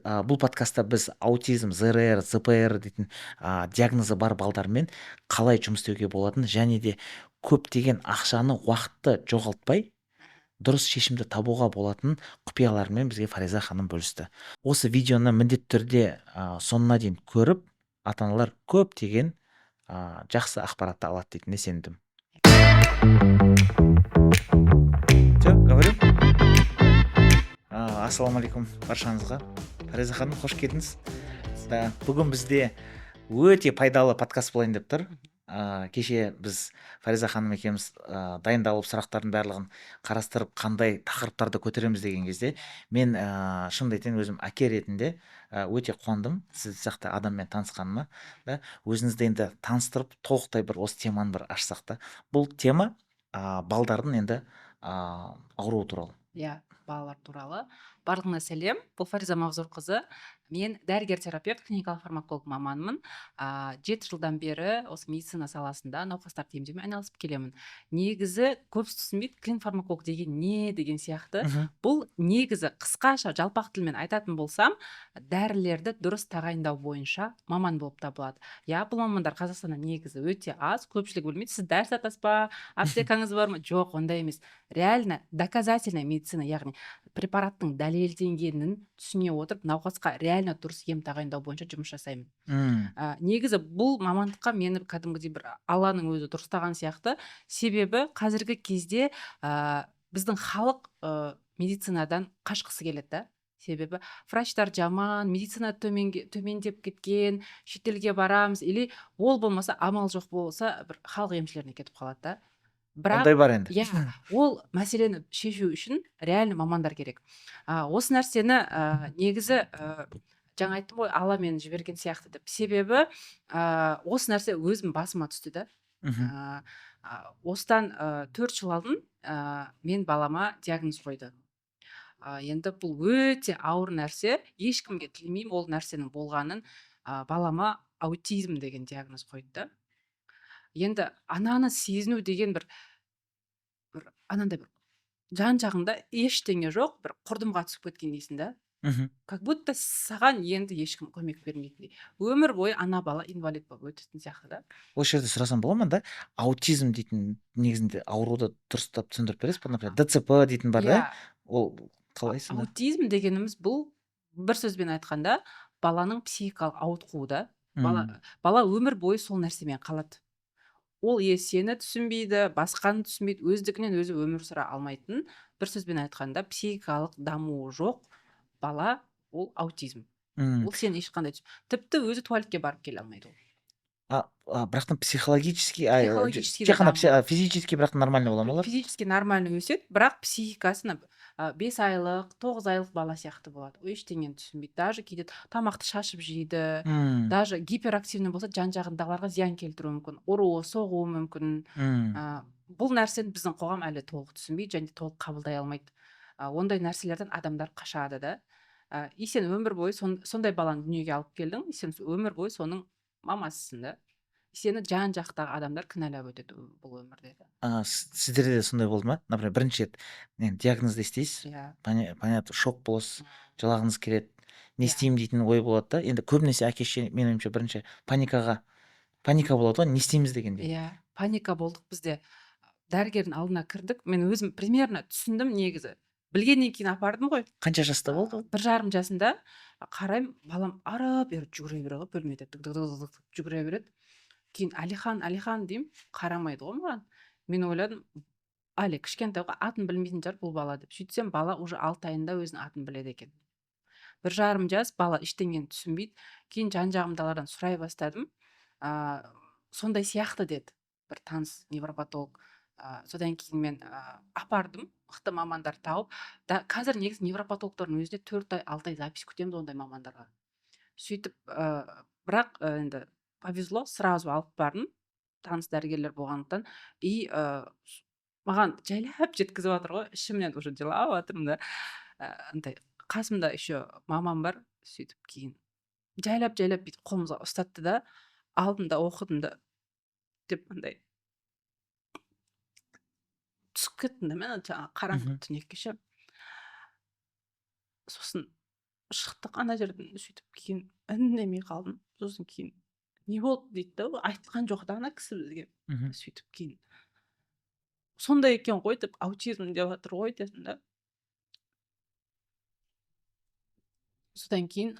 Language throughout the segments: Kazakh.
бұл подкастта біз аутизм, ЗРР, ЗПР дейтін диагнозы бар балдармен қалай жұмыс істеуге болатынын және де көптеген ақшаны, уақытты жоғалтпай дұрыс шешімді табуға болатын құпияларымен бізге Фариза ханым бөлісті. Осы видеоны міндетті түрде соңына дейін көріп, ата-аналар көптеген жақсы ақпаратты алады дейтініне сендім. Все, говорю. Ассалаумағалейкум баршаңызға. Фариза ханым, қош келдіңіз. Да, бүгін бізде өте пайдалы подкаст болайын деп тұр. Кеше біз Фариза ханым екеуміз дайындалып сұрақтардың барлығын қарастырып, қандай тақырыптарды көтереміз деген кезде мен шынымды айтайын, өзім әке ретінде өте қуандым сіз сияқты адаммен танысқаныма. Да, өзіңізді енді таныстырып, толықтай бір осы теманы бір ашсақ та. Бұл тема балдардың енді ауруы туралы. Иә, балалар туралы. Барлығына сәлем. Бұл Фариза Мағзұрқызы. Мен дәрігер-терапевт, клиникалық фармаколог маманмын. 7 жылдан бері осы медицина саласында науқастарды емдеумен айналысып келемін. Негізі көбісі түсінбейді, клиник фармаколог деген не деген сияқты. Бұл негізі қысқаша жалпақ тілмен айтатын болсам, дәрілерді дұрыс тағайындау бойынша маман болып табылады. Иә, бұл мамандар Қазақстанда негізі өте аз, көпшілік білмейді. Сіз дәріс сатасыз ба, аптекаңыз бар ма? Жоқ, ондай емес. Реально доказательная медицина, яғни препараттың дәлелденгенін түсіне отырып, науқасқа реально дұрыс ем тағайындау бойынша жұмыс жасаймын. Негізі бұл мамандыққа мені кәдімгідей бір Алланың өзі дұрыстаған сияқты. Себебі қазіргі кезде біздің халық медицинадан қашқысы келеді да. Себебі врачтар жаман, медицина төмендеп кеткен, шетелге барамыз, или ол болмаса амал жоқ болса бір халық емшілеріне кетіп қалады да. Бірақ ондай бар енді. Иә, ол мәселені шешу үшін реально мамандар керек. Осы нәрсені негізі жаңа айттым ғой, Алла мені жіберген сияқты деп. Себебі осы нәрсе өзім басыма түсті да. Осыдан 4 жыл алдын мен балама диагноз қойды. Енді бұл өте ауыр нәрсе, ешкімге тілемеймін ол нәрсенің болғанын. Балама аутизм деген диагноз қойды. Енді ананы сезіну деген бір анандай бір жан жағында ештеңе жоқ, бір құрдымға түсіп кеткен дейсің да. Как будто саған енді ешкім көмек бермейтіндей. Өмір бойы ана бала инвалид болып өтетін сияқты да. Осы жерде сұрасам бола ма да? Аутизм дейтін негізінде ауруды дұрыстап түсіндіріп бересіз ба? Например, ДЦП дейтін бар да? Ол қалай сонда? Аутизм дегеніміз бұл бір сөзбен айтқанда баланың психикалық ауытқуы да. Бала өмір бойы сол нәрсемен қалады. Ол сені түсінбейді, басқаны түсінбейді, өздігінен өзі өмір сүре алмайтын, бір сөзбен айтқанда психикалық дамуы жоқ бала, ол аутизм. Ол сен ешқандай тіпті өзі туалетке барып келе алмайды ол. Бірақтан психологически, тек қана физически бірақ нормально бола ма олар? Физически нормально өседі, бірақ психикасына 5 айлық, 9 айлық бала сияқты болады. Ештеңені түсінбейді. Даже кейде тамақты шашып жейді. Даже гиперактивный болса, жан-жағындағыларға зиян келтіруі мүмкін. Ұруы, соғуы мүмкін. Бұл нәрсені біздің қоғам әлі толық түсінбейді және толық қабылдай алмайды. Ондай нәрселерден адамдар қашады да. И сен өмір бойы сондай баланы дүниеге алып келдің, сен өмір бойы соның мамасысың да. Сені жан-жақтағы адамдар кінәлап өтеді бұл өмірде. Сіздерде де сондай болды ма? Например, бірінші рет диагнозды естисіз, понятно, шок боласыз, жылағыңыз келеді, не істеймін дейтін ой болады да. Енді көбінесе әке-шеше, менің ойымша, бірінші паника болады ғой, не істейміз дегенде. Иә, паника болдық бізде. Дәрігердің алдына кірдік, мен өзім примерно түсіндім негізі. Білгеннен кейін апардым ғой. Қанша жаста болды? 1,5 жасында. Қараймын, балам ары-бері жүгіре береді ғой, бөлмеде жүгіре береді. Кейін Алихан деймін, қарамайды ғой маған. Мен ойладым, Али кішкентай ғой, атын білмейтін шығар бұл бала деп. Сөйтсем, бала уже 6 айында өзінің атын біледі екен. 1,5 жас, бала ештеңені түсінбейді. Кейін жан-жағымдағылардан сұрай бастадым. Сондай сияқты деді бір таныс невропатолог. Содан кейін мен апардым, мықты мамандар тауып. Қазір негізі невропатологтардың өзіне 4 ай, 6 ай запись күтеміз ондай мамандарға. Сөйтіп, бірақ енді повезло, сразу алып бардым, таныс дәрігерлер болғандықтан. И маған жайлап жеткізіп жатыр ғой, ішімнен уже жылап жатырмын да. Қасымда еще мамам бар, сөйтіп кейін жайлап бүйтіп қолымызға ұстатты да, алдында оқыдым да, деп андай түсіп кеттім да мен жаңағы қараңғы түнекке ше. Сосын шықтық ана жерден, сөйтіп кейін үндемей қалдым. Сосын кейін не болды дейді да, айтқан жоқ та ана кісі бізге. Мгм. Сөйтіп кейін сондай екен ғой деп, аутизм деп жатыр ғой дедім да. Содан кейін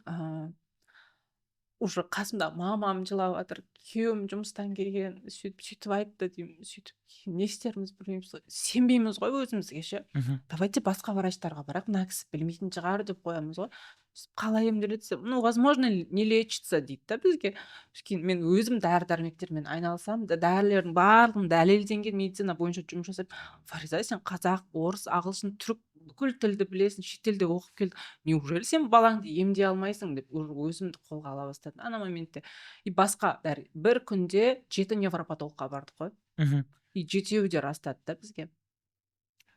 уже қасымда мамам жылап жатыр, күйеуім жұмыстан келген, сөйтіп сөйтіп айтты деймін. Сөйтіп кейін не істеріміз білмейміз ғой, сенбейміз ғой өзімізге ше. Мгм. Давайте басқа врачтарға барайық, мына кісі білмейтін шығар деп қоямыз ғой. Сөйтіп қалай емделеді десем, ну возможно не лечится дейді да бізге. Содан кейін мен өзім дәрі дәрмектермен айналысамын, дәрілердің барлығын дәлелденген медицина бойынша жұмыс жасап, Фариза сен қазақ, орыс, ағылшын, түрік бүкіл тілді білесің, шетелде оқып келдің, неужели сен балаңды емдей алмайсың деп уже өзімді қолға ала бастадым ана моментте. И басқа бір күнде 7 невропатологқа бардық қой. Мгм. И жетеуі де растады да бізге.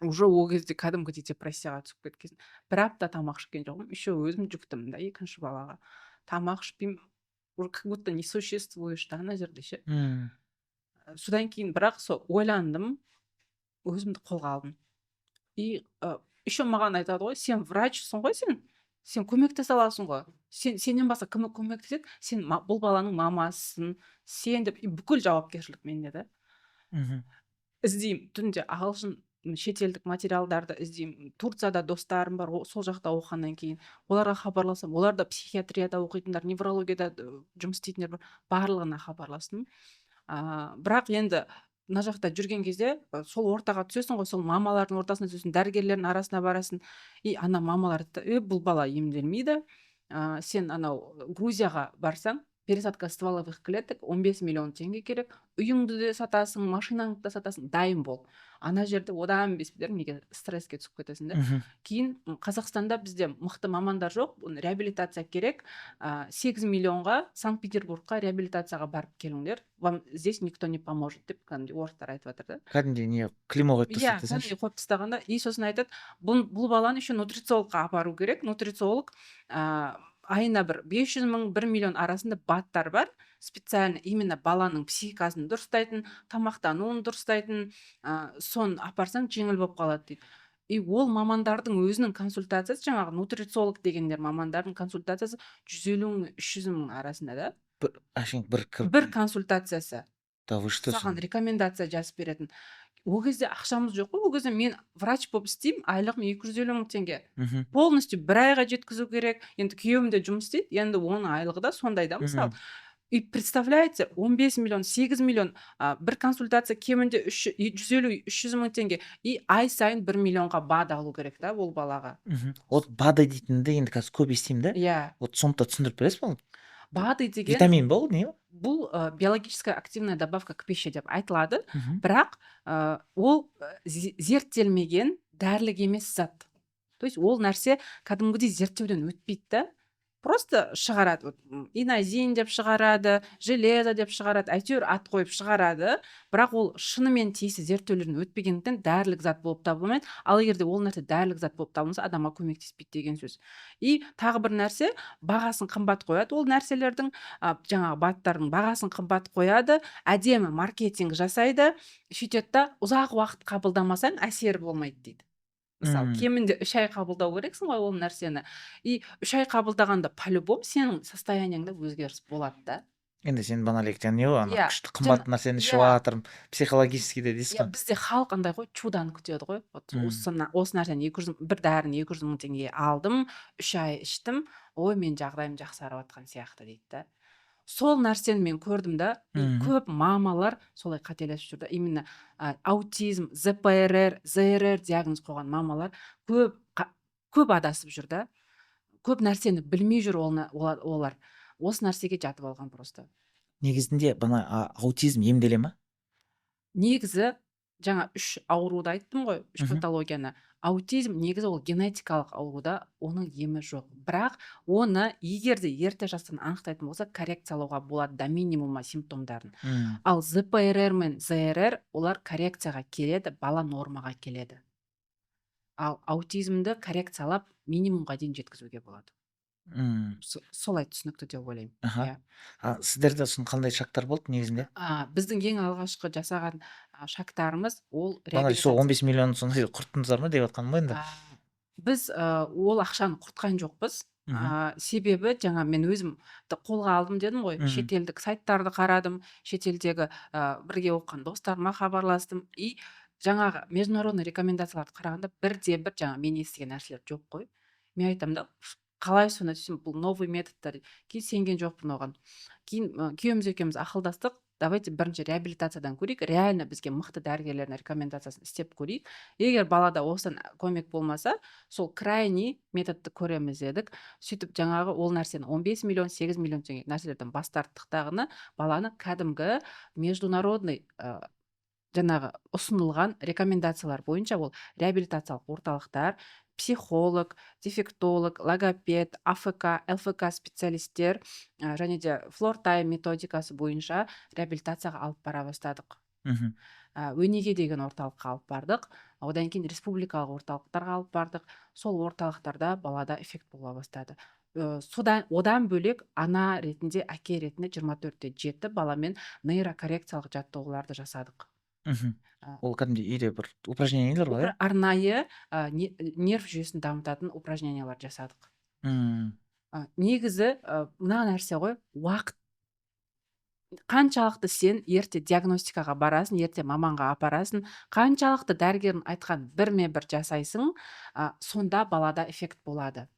Уже ол кезде кәдімгідей депрессияға түсіп кеткен. Бір апта тамақ ішкен жоқпын, еще өзім жүктім да екінші балаға. Тамақ ішпеймін, уже как будто не существуешь да ана жерде ше. Мм. Содан кейін бірақ сол ойландым, өзімді қолға алдым. И еще маған айтады ғой, сен врачсың ғой, сен көмектесе аласың ғой, сенен басқа кім көмектеседі, сен бұл баланың мамасысың, сен деп, и бүкіл жауапкершілік менде да. Мгм. Іздеймін түнде ағылшын шетелдік материалдарды іздеймін. Турцияда достарым бар, сол жақта оқығаннан кейін оларға хабарласам, олар да психиатрияда оқитындар, неврологияда жұмыс істейтіндер бар, барлығына хабарластым. Бірақ енді мына жақта жүрген кезде сол ортаға түсесің ғой, сол мамалардың ортасына түсесің, дәрігерлердің арасына барасың, и ана мамалар айтады, бұл бала емделмейді, сен анау Грузияға барсаң, пересадка стволовых клеток 15 миллион теңге керек, үйіңді де сатасың, машинаңды да сатасың, дайын бол. Ана жерде одан бесбедер неге стресске түсіп кетесің да. Мгм. Кейін Қазақстанда бізде мықты мамандар жоқ, реабилитация керек, 8 миллионға Санкт-Петербургқа реабилитацияға барып келіңдер, вам здесь никто не поможет деп кәдімгідей орыстар айтып жатыр да. Кәдімгідей не клеймо қойып Иә, тастайды кәдімгідей десеңші. қойып тастағанда, и сосын айтады, бұл баланы еще нутрициологқа апару керек. Нутрициолог айына бір 500 мың 1 миллион арасында баттар бар, специально именно баланың психикасын дұрыстайтын, тамақтануын дұрыстайтын, соны апарсаң жеңіл болып қалады дейді. И ол мамандардың өзінің консультациясы, жаңағы нутрициолог дегендер мамандардың консультациясы 150 мың 300 мың арасында да. Бір консультациясы. Да вы что, Саған рекомендация жазып беретін. Ол кезде ақшамыз жоқ қой, ол кезде мен врач болып істеймін, айлығым 250 мың теңге. Мгм. Полностью бір айға жеткізу керек. Енді күйеуім де жұмыс істейді, енді оның айлығы да сондай да мысалы. И представляете, 15 миллион, 8 миллион, бір консультация кемінде 150-300 мың теңге. И ай сайын 1 миллионға БАД алу керек та ол балаға. Вот БАДы дейтінді енді қазір көп естимін да. Иә. Вот соны да түсіндіріп бересіз бе? БАДы деген Витамин ба ол не? бұл биологическая активная добавка к пище деп айтылады, Мгм. бірақ ол зерттелмеген дәрілік емес зат. То есть ол нәрсе кәдімгідей зерттеуден өтпейді да. Просто шығарады, инозин деп шығарады, железо деп шығарады, әйтеуір ат қойып шығарады, бірақ ол шынымен тиісті зерттеулерден өтпегендіктен дәрілік зат болып табылмайды. Ал егер де ол нәрсе дәрілік зат болып табылса, адамға көмектеспейді деген сөз. И тағы бір нәрсе, бағасын қымбат қояды ол нәрселердің, жаңағы баттардың бағасын қымбат қояды, әдемі маркетинг жасайды, сөйтеді да, ұзақ уақыт қабылдамасаң әсері болмайды дейді. Мысалы, кемінде 3 ай қабылдау керексің ғой ол нәрсені. И 3 ай қабылдағанда по-любому сенің состояниеңда өзгеріс болады да. Енді сен баналектен не ғой, Иә, күшті қымбат нәрсені ішіп иә. жатырмын, психологически де дейсіз Иә, ғой. бізде халық андай ғой, чуданы күтеді ғой. Вот осы нәрсені бір дәріні 200 мың теңгеге алдым, 3 ай іштім, ой, мен жағдайым жақсарып жатқан сияқты дейді да. Сол нәрсені мен көрдім да, көп мамалар солай қателесіп жүрді. Именно аутизм, ЗПРР, ЗРР диагноз қойған мамалар көп адасып жүр да. Көп нәрсені білмей жүр олар. Осы нәрсеге жатып алған просто. Негізінде бана аутизм емделе ма? Негізі жаңа 3 ауруды айттым ғой, 3 патологияны. Аутизм негізі ол генетикалық ауруда, оның емі жоқ. Бірақ оны егер де ерте жастан анықтайтын болса, коррекциялауға болады да минимума симптомдарын. Ал ЗПРР мен ЗРР олар коррекцияға келеді, бала нормаға келеді. Ал аутизмді коррекциялап минимумға дейін жеткізуге болады. Солай түсінікті деп ойлаймын. Сіздерде сон қандай шактар болды негізінде? Біздің ең алғашқы жасаған шактарымыз ол реабилитация. Сол 15 миллион соны құрттыңыздар ма деп жатқаным ғой енді. Біз ол ақшаны құртқан жоқпыз. Себебі жаңа мен өзім қолға алдым дедім ғой, шетелдік сайттарды қарадым, шетелдегі бірге оқыған достарыма хабарластым, и жаңағы международный рекомендацияларды қарағанда бірде-бір жаңа мен естіген нәрселер жоқ қой. Мен айтамын да, қалай соны түсін, бұл новый методтар. Кейін сенген жоқпын оған. Кейін күйеуіміз екеуміз ақылдастық, давайте бірінші реабилитациядан көрейік, реально бізге мықты дәрігерлердің рекомендациясын істеп көрейік. Егер балада осыдан көмек болмаса, сол крайний методты көреміз дедік. Сөйтіп жаңағы ол нәрсені 15 миллион 8 миллион теңге нәрселерден бас тарттық тағыны, баланы кәдімгі международный жаңағы ұсынылған рекомендациялар бойынша, ол реабилитациялық орталықтар, психолог, дефектолог, логопед, АФК, ЛФК специалисттер және де флортайм методикасы бойынша реабилитацияға алып бара бастадық. Өнеге деген орталыққа алып бардық, одан кейін республикалық орталықтарға алып бардық. Сол орталықтарда балада эффект бола бастады. Одан бөлек ана ретінде, әке ретінде 24/7 баламен нейрокоррекциялық жаттығуларды жасадық. Ол кәдімгідей үйде бір упражнениялар ғой, Арнайы нерв жүйесін дамытатын упражнениялар жасадық. Негізі мына нәрсе ғой, уақыт. Қаншалықты сен ерте диагностикаға барасың, ерте маманға апарасың, қаншалықты дәрігердің айтқан бірме-бір жасайсың, сонда балада эффект болады.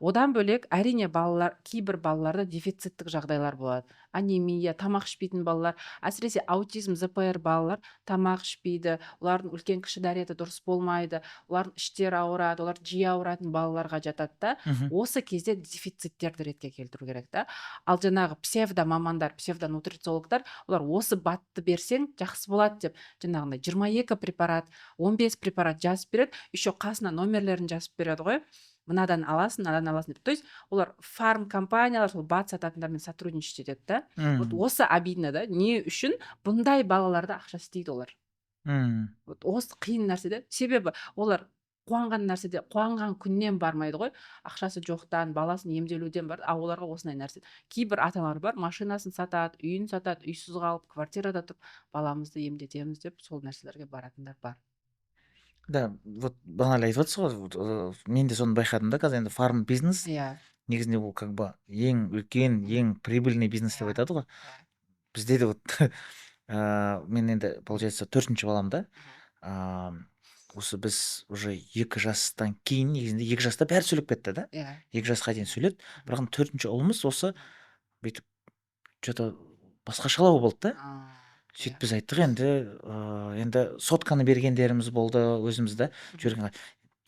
Одан бөлек, әрине балалар, кейбір балаларда дефициттік жағдайлар болады. Анемия, тамақ ішпейтін балалар, әсіресе аутизм, ЗПР балалар тамақ ішпейді, олардың үлкен кіші дәреті дұрыс болмайды, олардың іштері ауырады, олар жиі ауыратын балаларға жатады да. Осы кезде дефициттерді ретке келтіру керек та. Ал жаңағы псевдомамандар, псевдонутрициологтар, олар осы батты берсең жақсы болады деп, жаңағындай 22 препарат, 15 препарат жазып береді, еще қасына номерлерін жазып береді ғой. Мынадан аласың, мынадан аласың деп. То есть олар фарм компаниялар, сол бат сататындармен сотрудничать етеді да. Вот осы обидно да. Не үшін бұндай балаларда ақша істейді олар. Вот осы қиын нәрсе де. Себебі олар қуанған нәрседе, қуанған күннен бармайды ғой. Ақшасы жоқтан, баласын емделуден бар. А оларға осындай нәрсе. Кейбір ата-аналар бар, машинасын сатады, үйін сатады, үйсіз қалып, квартирада тұрып, баламызды емдетеміз деп сол нәрселерге баратындар бар. Да, вот бағана айтып отырсыз ғой, мен де соны байқадым да, қазір енді фарм бизнес негізінде ол как бы ең үлкен, ең прибыльный бизнес деп айтады ғой. Бізде де вот мен енді получается 4-ші баламда, осы біз уже 2 жастан кейін, негізінде 2 жаста бәрі сөйлеп кетті да. 2 жасқа дейін сөйледі. Бірақ 4-ші ұлымыз осы бүйтіп что-то басқашалау болды да. Сөйтіп біз айттық, енді сотканы бергендеріміз болды өзімізді жүрген.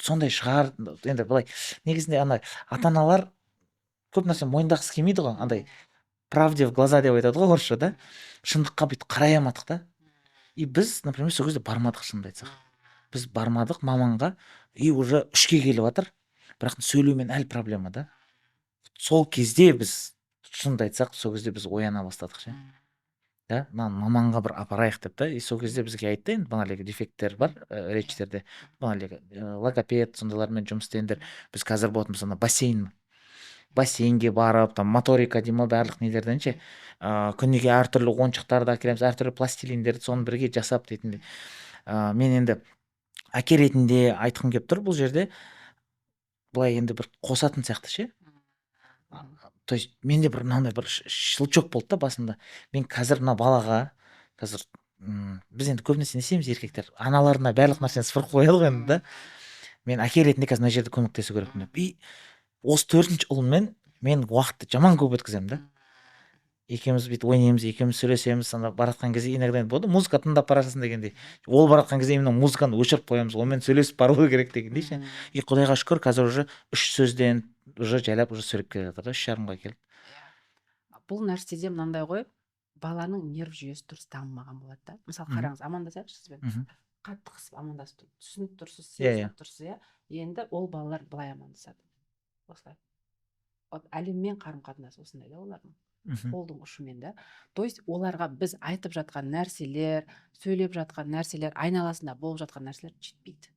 Сондай шығар, енді былай негізінде ата-аналар көп нәрсе мойындағысы келмейді ғой, андай правде в глаза деп айтады ғой орысшада. Шындыққа бүйтіп қарай алмадық та. И біз, например, сол кезде бармадық, шынымды айтсақ. Біз бармадық маманға, и уже 3-ке келіп жатыр. Бірақ сөйлеумен әлі проблема да. Сол кезде біз, шынымды айтсақ, сол кезде біз ояна бастадық ше. Да, маманға бір апарайық деп та. И сол кезде бізге айтты, енді бағанағы дефекттер бар речьтерде. Бағанағы логопед, сондайлармен жұмыс істеңдер. Біз қазір болатын болса бассейнге барып, там моторика деймін, барлық нелерден ше. Күніге әртүрлі ойыншықтарды әкелеміз, әртүрлі пластилиндерді соны бірге жасап дейтіндей. Мен енді әке ретінде айтқым келіп тұр бұл жерде. Былай енді бір қосатын сияқты ше. То есть менде бір мынандай бір шылчок болды да басында. Мен қазір мына балаға, қазір біз енді көбінесе не істейміз еркектер, аналарына барлық нәрсені сыпырып қояды ғой енді да. Мен әке ретінде қазір мына жерде көмектесу керекпін деп. И осы 4-ші ұлыммен мен уақытты жаман көп өткіземін да. Екеуміз бүйтіп ойнаймыз, екеуміз сөйлесеміз, анда баратқан кезде иногда болды, музыка тыңдап бара жатсың дегендей. Ол баратқан кезде именно музыканы өшіріп қоямыз, онымен сөйлесіп бару керек дегендей ше. И Құдайға шүкір, қазір уже 3 сөзден уже жайлап уже сөйлеп келе жатыр да, 3,5-ға келіп. Бұл нәрседе мынандай ғой, баланың нерв жүйесі дұрыс дамымаған болады да. Мысалы қараңыз, амандасайықшы сізбен. Қатты қысып амандасып тұрып, түсініп тұрсыз, сезініп тұрсыз, енді ол балалар былай амандасады. Осылай. Әлеммен қарым-қатынас осындай да олардың. Қолдың ұшымен да. То есть оларға біз айтып жатқан нәрселер, сөйлеп жатқан нәрселер, айналасында болып жатқан нәрселер жетпейді.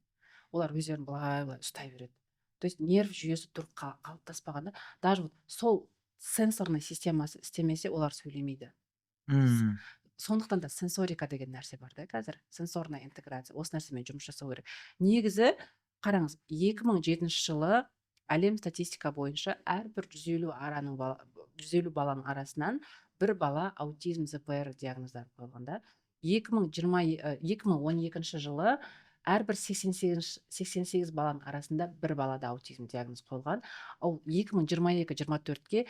Олар өздерін былай ұстай береді. То есть нерв жүйесі дұрыс қалыптаспағанда, даже сол сенсорный системасы істемесе олар сөйлемейді. Сондықтан да сенсорика деген нәрсе бар да қазір. Сенсорная интеграция. Осы нәрсемен жұмыс жасау керек. Негізі қараңыз, 2007 жылы әлем статистика бойынша әрбір 150 баланың арасынан бір бала аутизм ЗПР диагноздары қойылғанда 2012 жылы әрбір 88 баланың арасында бір балада аутизм диагноз қойылған. Ал 2022-24-ке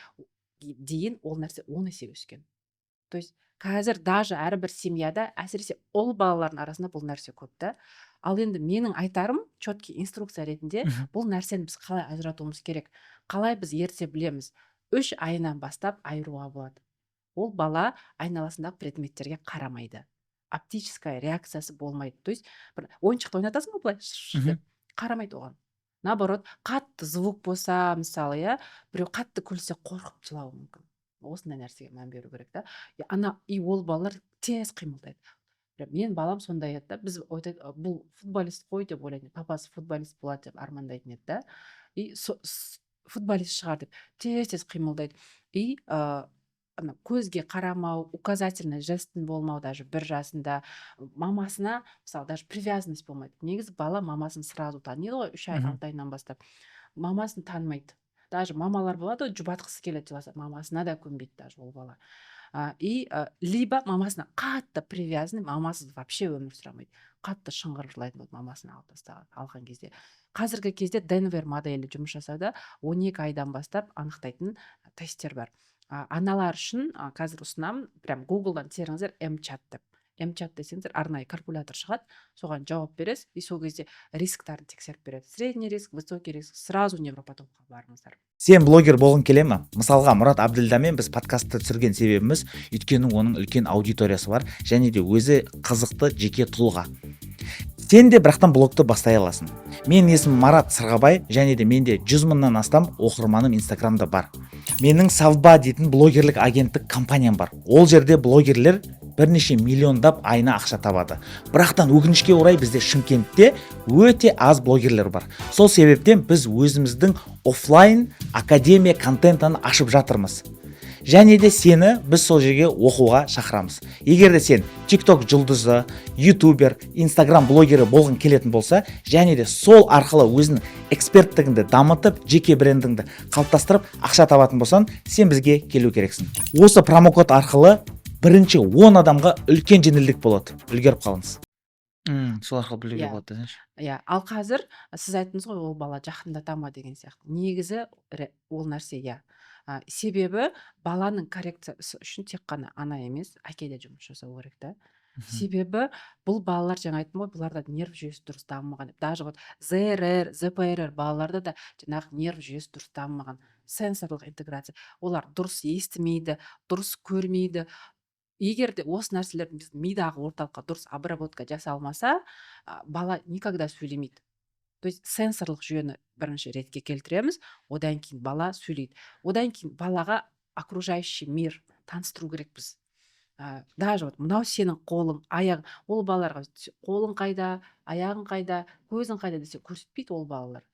дейін ол нәрсе 10 есе өскен. То есть қазір даже әрбір семьяда, әсіресе ұл балалардың арасында бұл нәрсе көп та. Ал енді менің айтарым четкий инструкция ретінде бұл нәрсені біз қалай ажыратуымыз керек, қалай біз ерте білеміз. 3 айынан бастап айыруға болады. Ол бала айналасындағы предметтерге қарамайды, оптическая реакциясы болмайды. То есть бір ойыншықты ойнатасың ғой былай деп қарамайды оған. Наоборот, қатты звук болса, мысалы, иә, біреу қатты күлсе қорқып жылауы мүмкін. Осындай нәрсеге мән беру керек та. И ол балалар тез қимылдайды. Мен балам сондай еді да, біз бұл футболист қой деп ойлайтын, папасы футболист болады деп армандайтын еді да. И футболист шығар деп тез қимылдайды. И көзге қарамау, указательный жестін болмау, даже 1 жасында мамасына, мысалы, даже привязанность болмайды. Негізі бала мамасын сразу таниды ғой, 3 ай, 6 айынан бастап. Мамасын танымайды. Даже мамалар болады, жұбатқысы келеді жыласа, мамасына да көнбейді даже ол бала. И либо мамасына қатты привязанный, мамасыз вообще өмір сүремейді. Қатты шыңғырып жылайтын болды мамасын алған кезде. Қазіргі кезде Денвер моделі жұмыс жасауда 12 айдан бастап анықтайтын тесттер бар. Аналар үшін қазір ұсынамын, прям Google'дан теріңіздер M-чат деп. M-чат десеңіздер арнайы калькулятор шығады, соған жауап бересіз, и сол кезде рисктарын тексеріп береді. Средний риск, высокий риск, сразу невропатологқа барыңыздар. Сен блогер болғың келе ме? Мысалға, Мұрат Абділдамен біз подкастты түсірген себебіміз, өйткені оның үлкен аудиториясы бар, және де өзі қызықты жеке тұлға. Сен де бірақтан блогты бастай аласың. Менің есімім Марат Сырғабай, және де менде 100 мыңнан астам оқырманым Инстаграмда бар. Менің Savba дейтін блогерлік агенттік компаниям бар. Ол жерде блогерлер бірнеше миллиондап айына ақша табады. Бірақтан өкінішке орай бізде Шымкентте өте аз блогерлер бар. Сол себептен біз өзіміздің офлайн академия контентін ашып жатырмыз. Және де сені біз сол жерге оқуға шақырамыз. Егер де сен TikTok жұлдызы, ютубер, Instagram блогері болғың келетін болса, және де сол арқылы өзінің эксперттігіңді дамытып, жеке брендіңді қалыптастырып, ақша табатын болсан, сен бізге келу керексің. Осы промокод арқылы бірінші 10 адамға үлкен жеңілдік болады. Үлгеріп қалыңыз. Сол арқылы білуге болады десеңші. Иә, ал қазір сіз айттыңыз ғой, ол бала жақындата ма деген сияқты. Негізі ол нәрсе, иә. Себебі баланың коррекциясы үшін тек қана ана емес, әке де жұмыс жасау керек та. Себебі бұл балалар, жаңа айттым ғой, бұларда нерв жүйесі дұрыс дамымаған. Даже вот ЗРР, ЗПРР балаларда да жаңағы нерв жүйесі дұрыс дамымаған. Сенсорлық интеграция. Олар дұрыс естімейді, дұрыс көрмейді. Егер де осы нәрселердің біз мидағы орталыққа дұрыс обработка жасалмаса, бала никогда сөйлемейді. То есть сенсорлық жүйені бірінші ретке келтіреміз, одан кейін бала сөйлейді. Одан кейін балаға окружающий мир таныстыру керек біз. Даже вот мынау сенің қолың, аяғың, ол балаларға қолың қайда, аяғың қайда, көзің қайда десе көрсетпейді ол балалар.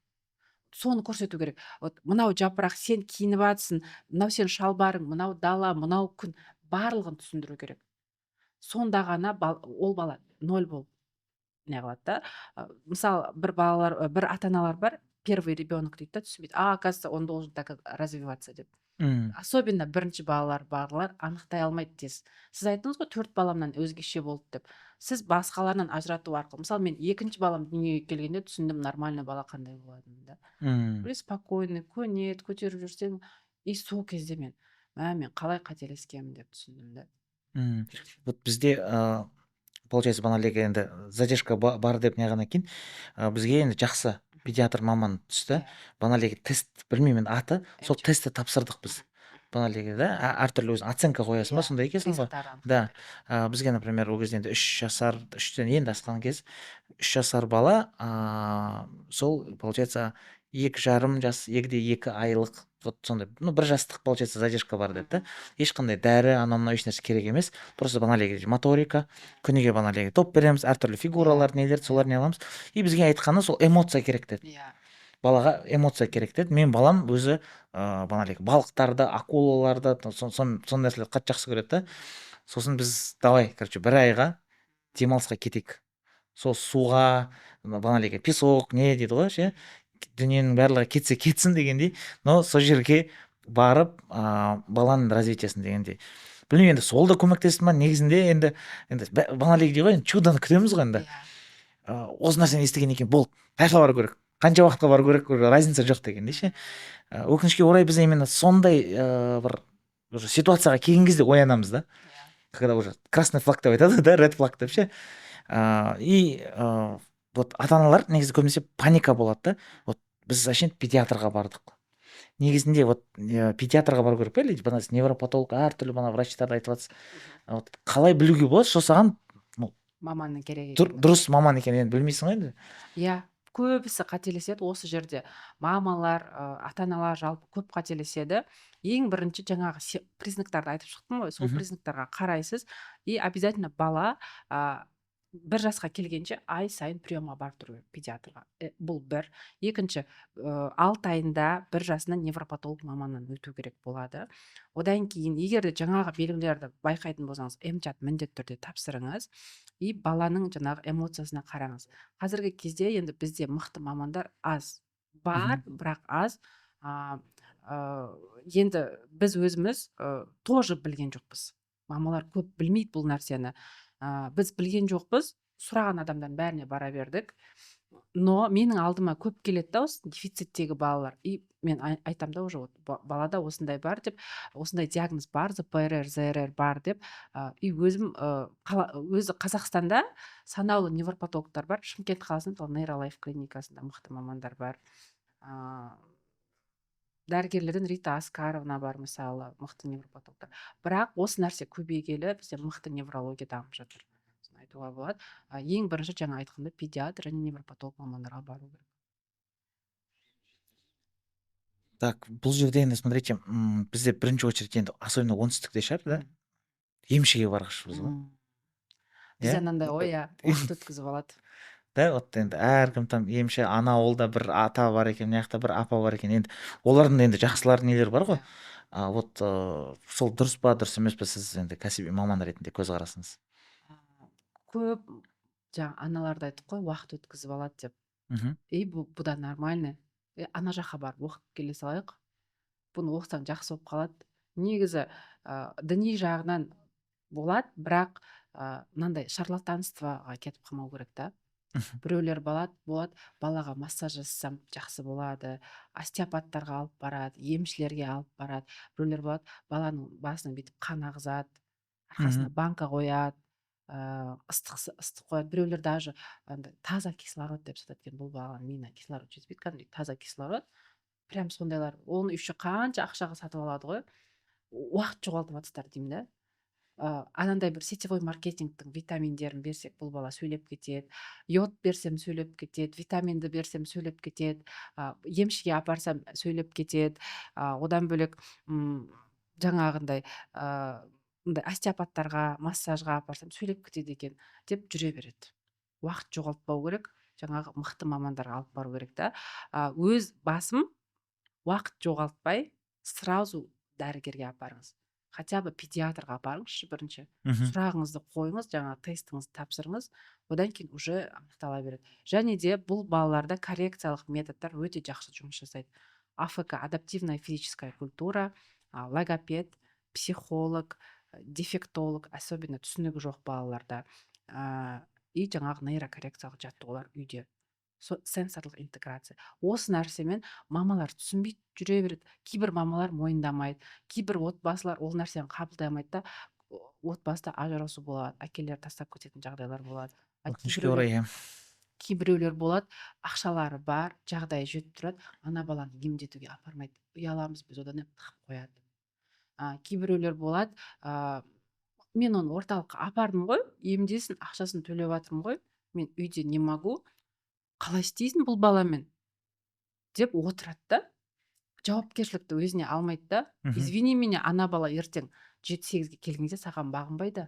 Соны көрсету керек. Вот мынау жапырақ, сен киініп жатсың, мынау сен шалбарың, мынау дала, мынау күн, барлығын түсіндіру керек. Сонда ғана ол бала 0 болып не қылады да. Мысалы, бір ата-аналар бар, первый ребенок дейді да, түсінбейді. Оказывается, он должен так развиваться деп. Особенно бірінші балалар анықтай алмайды тез. Сіз айттыңыз ғой, 4 баламнан өзгеше болды деп. Сіз басқаларынан ажырату арқылы. Мысалы, мен екінші балам дүниеге келгенде түсіндім, нормальный бала қандай болатынын да. Спокойный, көнеді, көтеріп жүрсең, и сол кезде мен қалай қателескенмін деп түсіндім да. Вот бізде получается, баналеге енді задержка бар деп неғаннан кейін, бізге енді жақсы педиатр маман түсті. Баналеге тест, білмеймін аты, сол тестті тапсырдық біз. Баналеге да, әртүрлі өзің оценка қоясың ба, сондай екенсің ғой. Да, бізге, например, ол кезде енді 3 жасар, 3-тен енді асқан кез, 3 жасар бала, сол, получается, 2,5 жас, 2 айлық, вот сондай, 1 жастық, получается, задержка бар деді. Ешқандай дәрі, анау еш нәрсе керек емес. Просто баналеге моторика, күніге баналеге топ береміз, әртүрлі фигуралар, нелер, солар не аламыз. И бізге айтқаны сол эмоция керек деді. Балаға эмоция керек деді. Мен балам өзі баналеге балықтарды, акулаларды, сон нәрселерді қатты жақсы көреді. Сосын біз давай, короче, 1 айға демалысқа кетейік. Сол суға, баналеге песок, не дейді ғой, ше. дүниенің барлығы кетсе кетсін дегендей, но сол жерге барып баланың развитиясын дегендей. Білмеймін, енді сол да көмектесті ма негізінде. Енді баналей дейді ғой, енді чудоны күтеміз ғой енді. иә Осы нәрсені естігеннен кейін болды, қай бару керек, қанша уақытқа бару керек, разница жоқ дегендей ше. Өкінішке орай біз именно сондай бір уже ситуацияға келген кезде оянамыз да, иә когда уже красный флаг деп айтады да, ред флаг деп ше. И вот ата аналар негізі көбінесе паника болады да. Вот біз зачем педиатрға бардық, негізінде вот педиатрға бару керек па, или невропатолог әртүрлі бана врачтарды айтып жатсыз. Вот қалай білуге болады, что саған маманның керек екенін. дұрыс маман екенін енді білмейсің ғой енді. Иә, көбісі қателеседі осы жерде. Мамалар, ата-аналар жалпы көп қателеседі. Ең бірінші жаңағы признактарды айтып шықтым ғой, сол признактарға қарайсыз и обязательно бала 1 жасқа келгенше ай сайын приемға барып тұру керек педиатрға. Бұл бір. Екінші, 6 айында 1 жасына невропатолог маманнан өту керек болады. Одан кейін егер де жаңағы белгілерді байқайтын болсаңыз, МЧАТ міндетті түрде тапсырыңыз и баланың жаңағы эмоциясына қараңыз. Қазіргі кезде енді бізде мықты мамандар аз. Бар, бірақ аз. Енді біз өзіміз тоже білген жоқпыз. Мамалар көп білмейді бұл нәрсені. Біз білген жоқпыз, сұраған адамдардың бәріне бара бердік. Но менің алдыма көп келеді да осы дефициттегі балалар. И мен айтам да уже балада осындай бар деп, осындай диагноз бар, ЗПРР, ЗРР бар деп. И өзім өзі Қазақстанда санаулы невропатологтар бар. Шымкент қаласында нейролайф клиникасында мықты мамандар бар. Дәрігерлерден Рита Аскаровна бар мысалы, мықты невропатологтар. Бірақ осы нәрсе көбейгелі бізде мықты неврология дамып жатыр. Соны айтуға болады. Ең бірінші жаңа айтқанда педиатр және невропатолог мамандарға бару керек. Так, бұл жерде енді смотрите, бізде бірінші очередь енді особенно оңтүстікте шығар, да? Емшіге барғышпыз ғой. Бізде анандай ой, уақыт өткізіп алады. Да, вот енді әркім там емші, ана ауылда бір ата бар екен, мына жақта бір апа бар екен. Енді олардың енді жақсылар нелер бар ғой. Вот сол дұрыс па, дұрыс емес пе, сіз енді кәсіби маман ретінде көзқарасыңыз? Көп жаңа аналарды айттық қой, уақыт өткізіп алады деп. И бұда нормально. Ана жаққа барып оқып келе салайық. Бұны оқысаң жақсы болып қалады. Негізі діни жағынан болады, бірақ мынандай шарлатанствоға кетіп қалмау керек та. Біреулер болады, балаға массаж жасасам жақсы болады, остеопаттарға алып барады, емшілерге алып барады. Біреулер болады, баланың басына бүйтіп қан ағызады, арқасына банка қояды, ыстық қояды. Біреулер даже таза кислород деп сатады екен, бұл баланың миына кислород жетпейді, кәдімгідей таза кислород. Прям сондайлар. Оны еще қанша ақшаға сатып алады ғой. Уақыт жоғалтып жатсыздар деймін да. Анандай бір сетевой маркетингтің витаминдерін берсек, бұл бала сөйлеп кетеді. Йод берсем сөйлеп кетеді, витаминді берсем сөйлеп кетеді, емшіге апарсам сөйлеп кетеді. Одан бөлек жаңағындай остеопаттарға, массажға апарсам сөйлеп кетеді екен деп жүре береді. Уақыт жоғалтпау керек, жаңағы мықты мамандарға алып бару керек та. Өз басым уақыт жоғалтпай сразу дәрігерге апарыңыз. Хотя бы педиатрға апарыңызшы бірінші. Сұрағыңызды қойыңыз, жаңа тестіңізді тапсырыңыз, одан кейін уже анықтала береді. Және де бұл балаларда коррекциялық методтар өте жақсы жұмыс жасайды. АФК, адаптивная физическая культура, логопед, психолог, дефектолог, особенно түсінігі жоқ балаларда. И жаңағы нейрокоррекциялық жаттығулар үйде. Сенсорлық интеграция. Осы нәрсемен мамалар түсінбейді, жүре береді. Кейбір мамалар мойындамайды, кейбір отбасылар ол нәрсені қабылдамайды да, отбасыда ажырасу болады, әкелер тастап кететін жағдайлар болады. Кейбіреулер болады, ақшалары бар, жағдайы жетіп тұрады, ана баланы емдетуге апармайды. Ұяламыз біз, одан тығып қояды. Кейбіреулер болады, мен оны орталыққа апардым ғой, емдесін, ақшасын төлеп жатырмын ғой, мен үйде не могу, қалай істейсің бұл баламен деп отырады да, жауапкершілікті өзіне алмайды да. Извини меня, ана бала ертең 7-8-ге келгенде саған бағынбайды.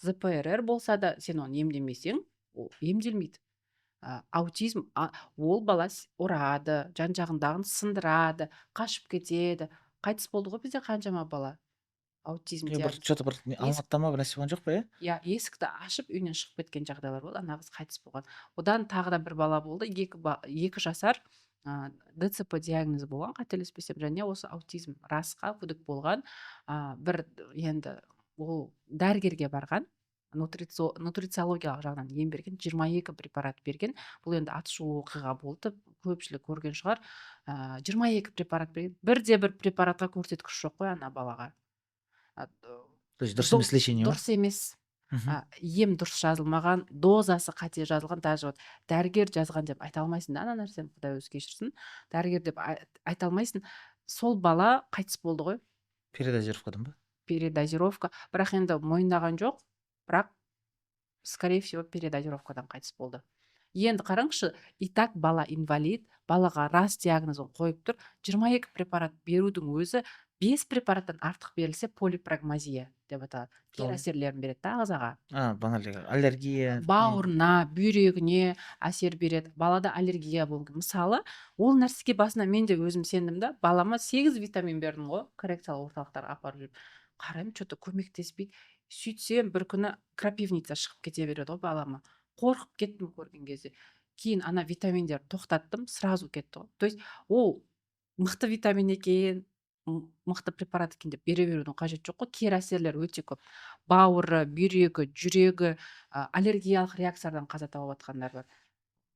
ЗПРР болса да сен оны емдемесең, ол емделмейді. Аутизм, ол бала ұрады, жан-жағындағын сындырады, қашып кетеді. Қайтыс болды ғой бізде қаншама бала аутизм диагнозы. Что-то бір Алматыда ма бір нәрсе болған жоқ па, иә? Есікті ашып үйінен шығып кеткен жағдайлар болды, ана қыз қайтыс болған. Одан тағы да бір бала болды, 2 жасар, ДЦП диагнозы болған қателеспесем, және осы аутизм расқа күдік болған. Бір енді ол дәрігерге барған, нутрициологиялық жағынан ем берген, 22 препарат берген. Бұл енді атышулы оқиға болды, көпшілік көрген шығар. 22 препарат берген, бірде-бір препаратқа көрсеткіш жоқ қой ана балаға. То есть дұрыс емес лечение ма? Дұрыс емес. Ем дұрыс жазылмаған, дозасы қате жазылған. Даже вот дәрігер жазған деп айта алмайсың да, ана нәрсені, Құдай өзі кешірсін. Дәрігер деп айта алмайсың. Сол бала қайтыс болды ғой. Передозировкадан ба? Передозировка. Бірақ енді мойындаған жоқ. Бірақ, скорее всего, передозировкадан қайтыс болды. Енді қараңызшы, и так бала инвалид, балаға рас диагнозын қойып тұр. 22 препарат берудің өзі 5 препараттан артық берілсе полипрагмазия деп аталады. Кері әсерлерін береді да ағзаға. Аллергия. Бауырына, бүйрегіне әсер береді. Балада аллергия болды. Мысалы, ол нәрсеге басына мен де өзім сендім да, балама 8 витамин бердім ғой, коррекциялық орталықтарға апарып жүріп. Қараймын, что-то көмектеспейді. Сөйтсем, бір күні крапивница шығып кете береді ғой балама. Қорқып кеттім көрген кезде. Кейін ана витаминдер тоқтаттым, сразу кетті ғой. То есть ол мықты витамин екен, мықты препарат екен деп бере берудің қажет жоқ қой. Кері әсерлер өте көп. Бауыры, бүйрегі, жүрегі, аллергиялық реакциядан қаза тауып жатқандар бар.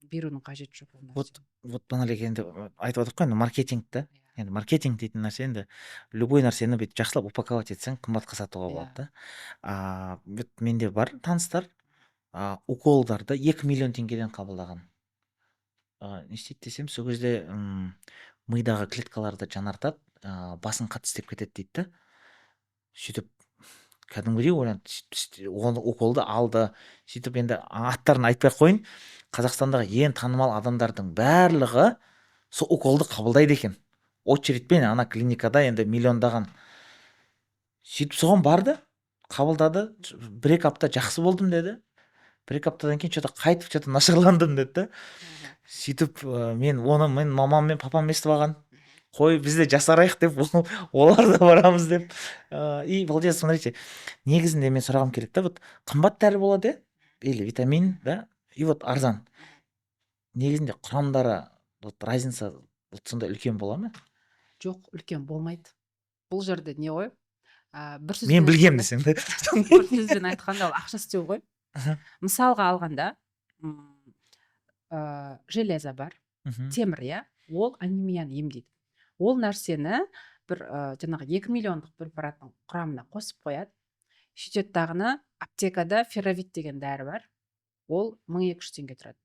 Берудің қажет жоқ. Вот Баналек енді айтып отыр ғой, енді маркетинг та. Енді маркетинг дейтін нәрсе енді любой нәрсені бүйтіп жақсылап упаковать етсең қымбатқа сатуға болады да. Менде бар таныстар уколдарды 2 миллион теңгеден қабылдаған. Не істейді десем, сол кезде мидағы клеткаларды жанартады, басын қатты істеп кетеді дейді да. Сөйтіп кәдімгідей ойланды, уколды алды. Сөйтіп енді аттарын айтпай қойын, Қазақстандағы ең танымал адамдардың барлығы сол уколды қабылдайды екен. Очередьпен ана клиникада енді миллиондаған. Сөйтіп соған барды, қабылдады, 1-2 апта жақсы болдым деді. 1-2 аптадан кейін что-то қайтып что-то нашарландым деді да. Сөйтіп мен мамам мен папам естіп алған. Қой, біз де жасарайық деп, олар да барамыз деп. И получается, смотрите, негізінде мен сұрағым керек та, вот қымбат дәрі болады, или витамин, да, и вот арзан. Негізінде құрамдары, вот разница сонда үлкен бола ма? Жоқ, үлкен болмайды. Бұл жерде не ғой? Мен білгем десең да. Бір сөзбен айтқанда ол ақша істеу ғой. Мысалға алғанда, железа бар, темір, иә, ол анемияны емдейді. Ол нәрсені бір жаңағы 2 миллиондық препараттың құрамына қосып қояды. Сөйтеді дағыны аптекада ферровит деген дәрі бар. Ол 1200 теңге тұрады.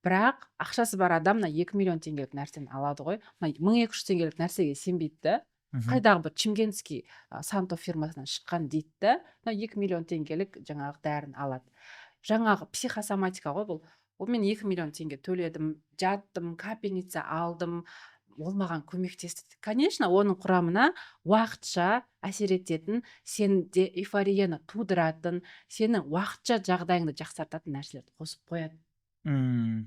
Бірақ ақшасы бар адам 2 миллион теңгелік нәрсені алады ғой. 1200 теңгелік нәрсеге сенбейді да. Қайдағы бір Чимгенский Санто фирмасынан шыққан дейді да, 2 миллион теңгелік жаңағы дәрін алады. Жаңағы психосоматика ғой бұл. Ол мен 2 миллион теңге төледім, жаттым, капельница алдым, ол маған көмектесті. Конечно, оның құрамына уақытша әсер ететін, сенде эйфорияны тудыратын, сенің уақытша жағдайыңды жақсартатын нәрселерді қосып қояды.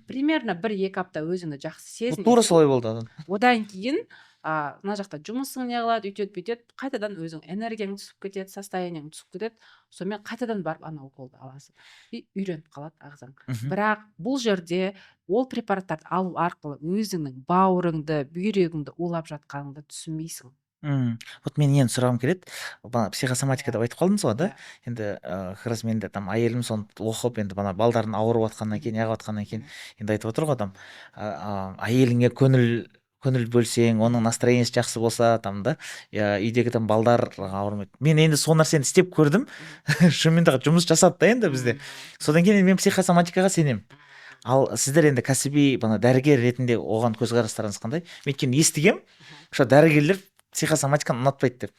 Примерно 1-2 апта өзіңді жақсы сезін. Тура солай болды. Одан кейін мына жақта жұмысың не қылады, үйтеді бүйтеді, қайтадан өзің энергияң түсіп кетеді, состояниең түсіп кетеді. Сонымен қайтадан барып ана уколды аласың. И үйреніп қалады ағзаң. Бірақ бұл жерде ол препараттарды алу арқылы өзіңнің бауырыңды, бүйрегіңді улап жатқаныңды түсінбейсің. Вот мен енді сұрағым келеді, психосоматика деп айтып қалдыңыз ғой да. Енді как раз мен де там әйелім соны оқып, енді бана балдардың ауырып жатқаннан кейін, неғып жатқаннан кейін енді айтып отыр ғой там, әйеліңе көңіл бөлсең, оның настроениесі жақсы болса, там да, үйдегі там балдар ауырмайды. Мен енді сол нәрсені істеп көрдім. Шынымен де жұмыс жасады да енді бізде. Содан кейін мен психосоматикаға сенемін. Ал сіздер енді кәсіби дәрігер ретінде оған көзқарастарыңыз қандай? Мен өйткені естігем, дәрігерлер психосоматиканы ұнатпайды деп.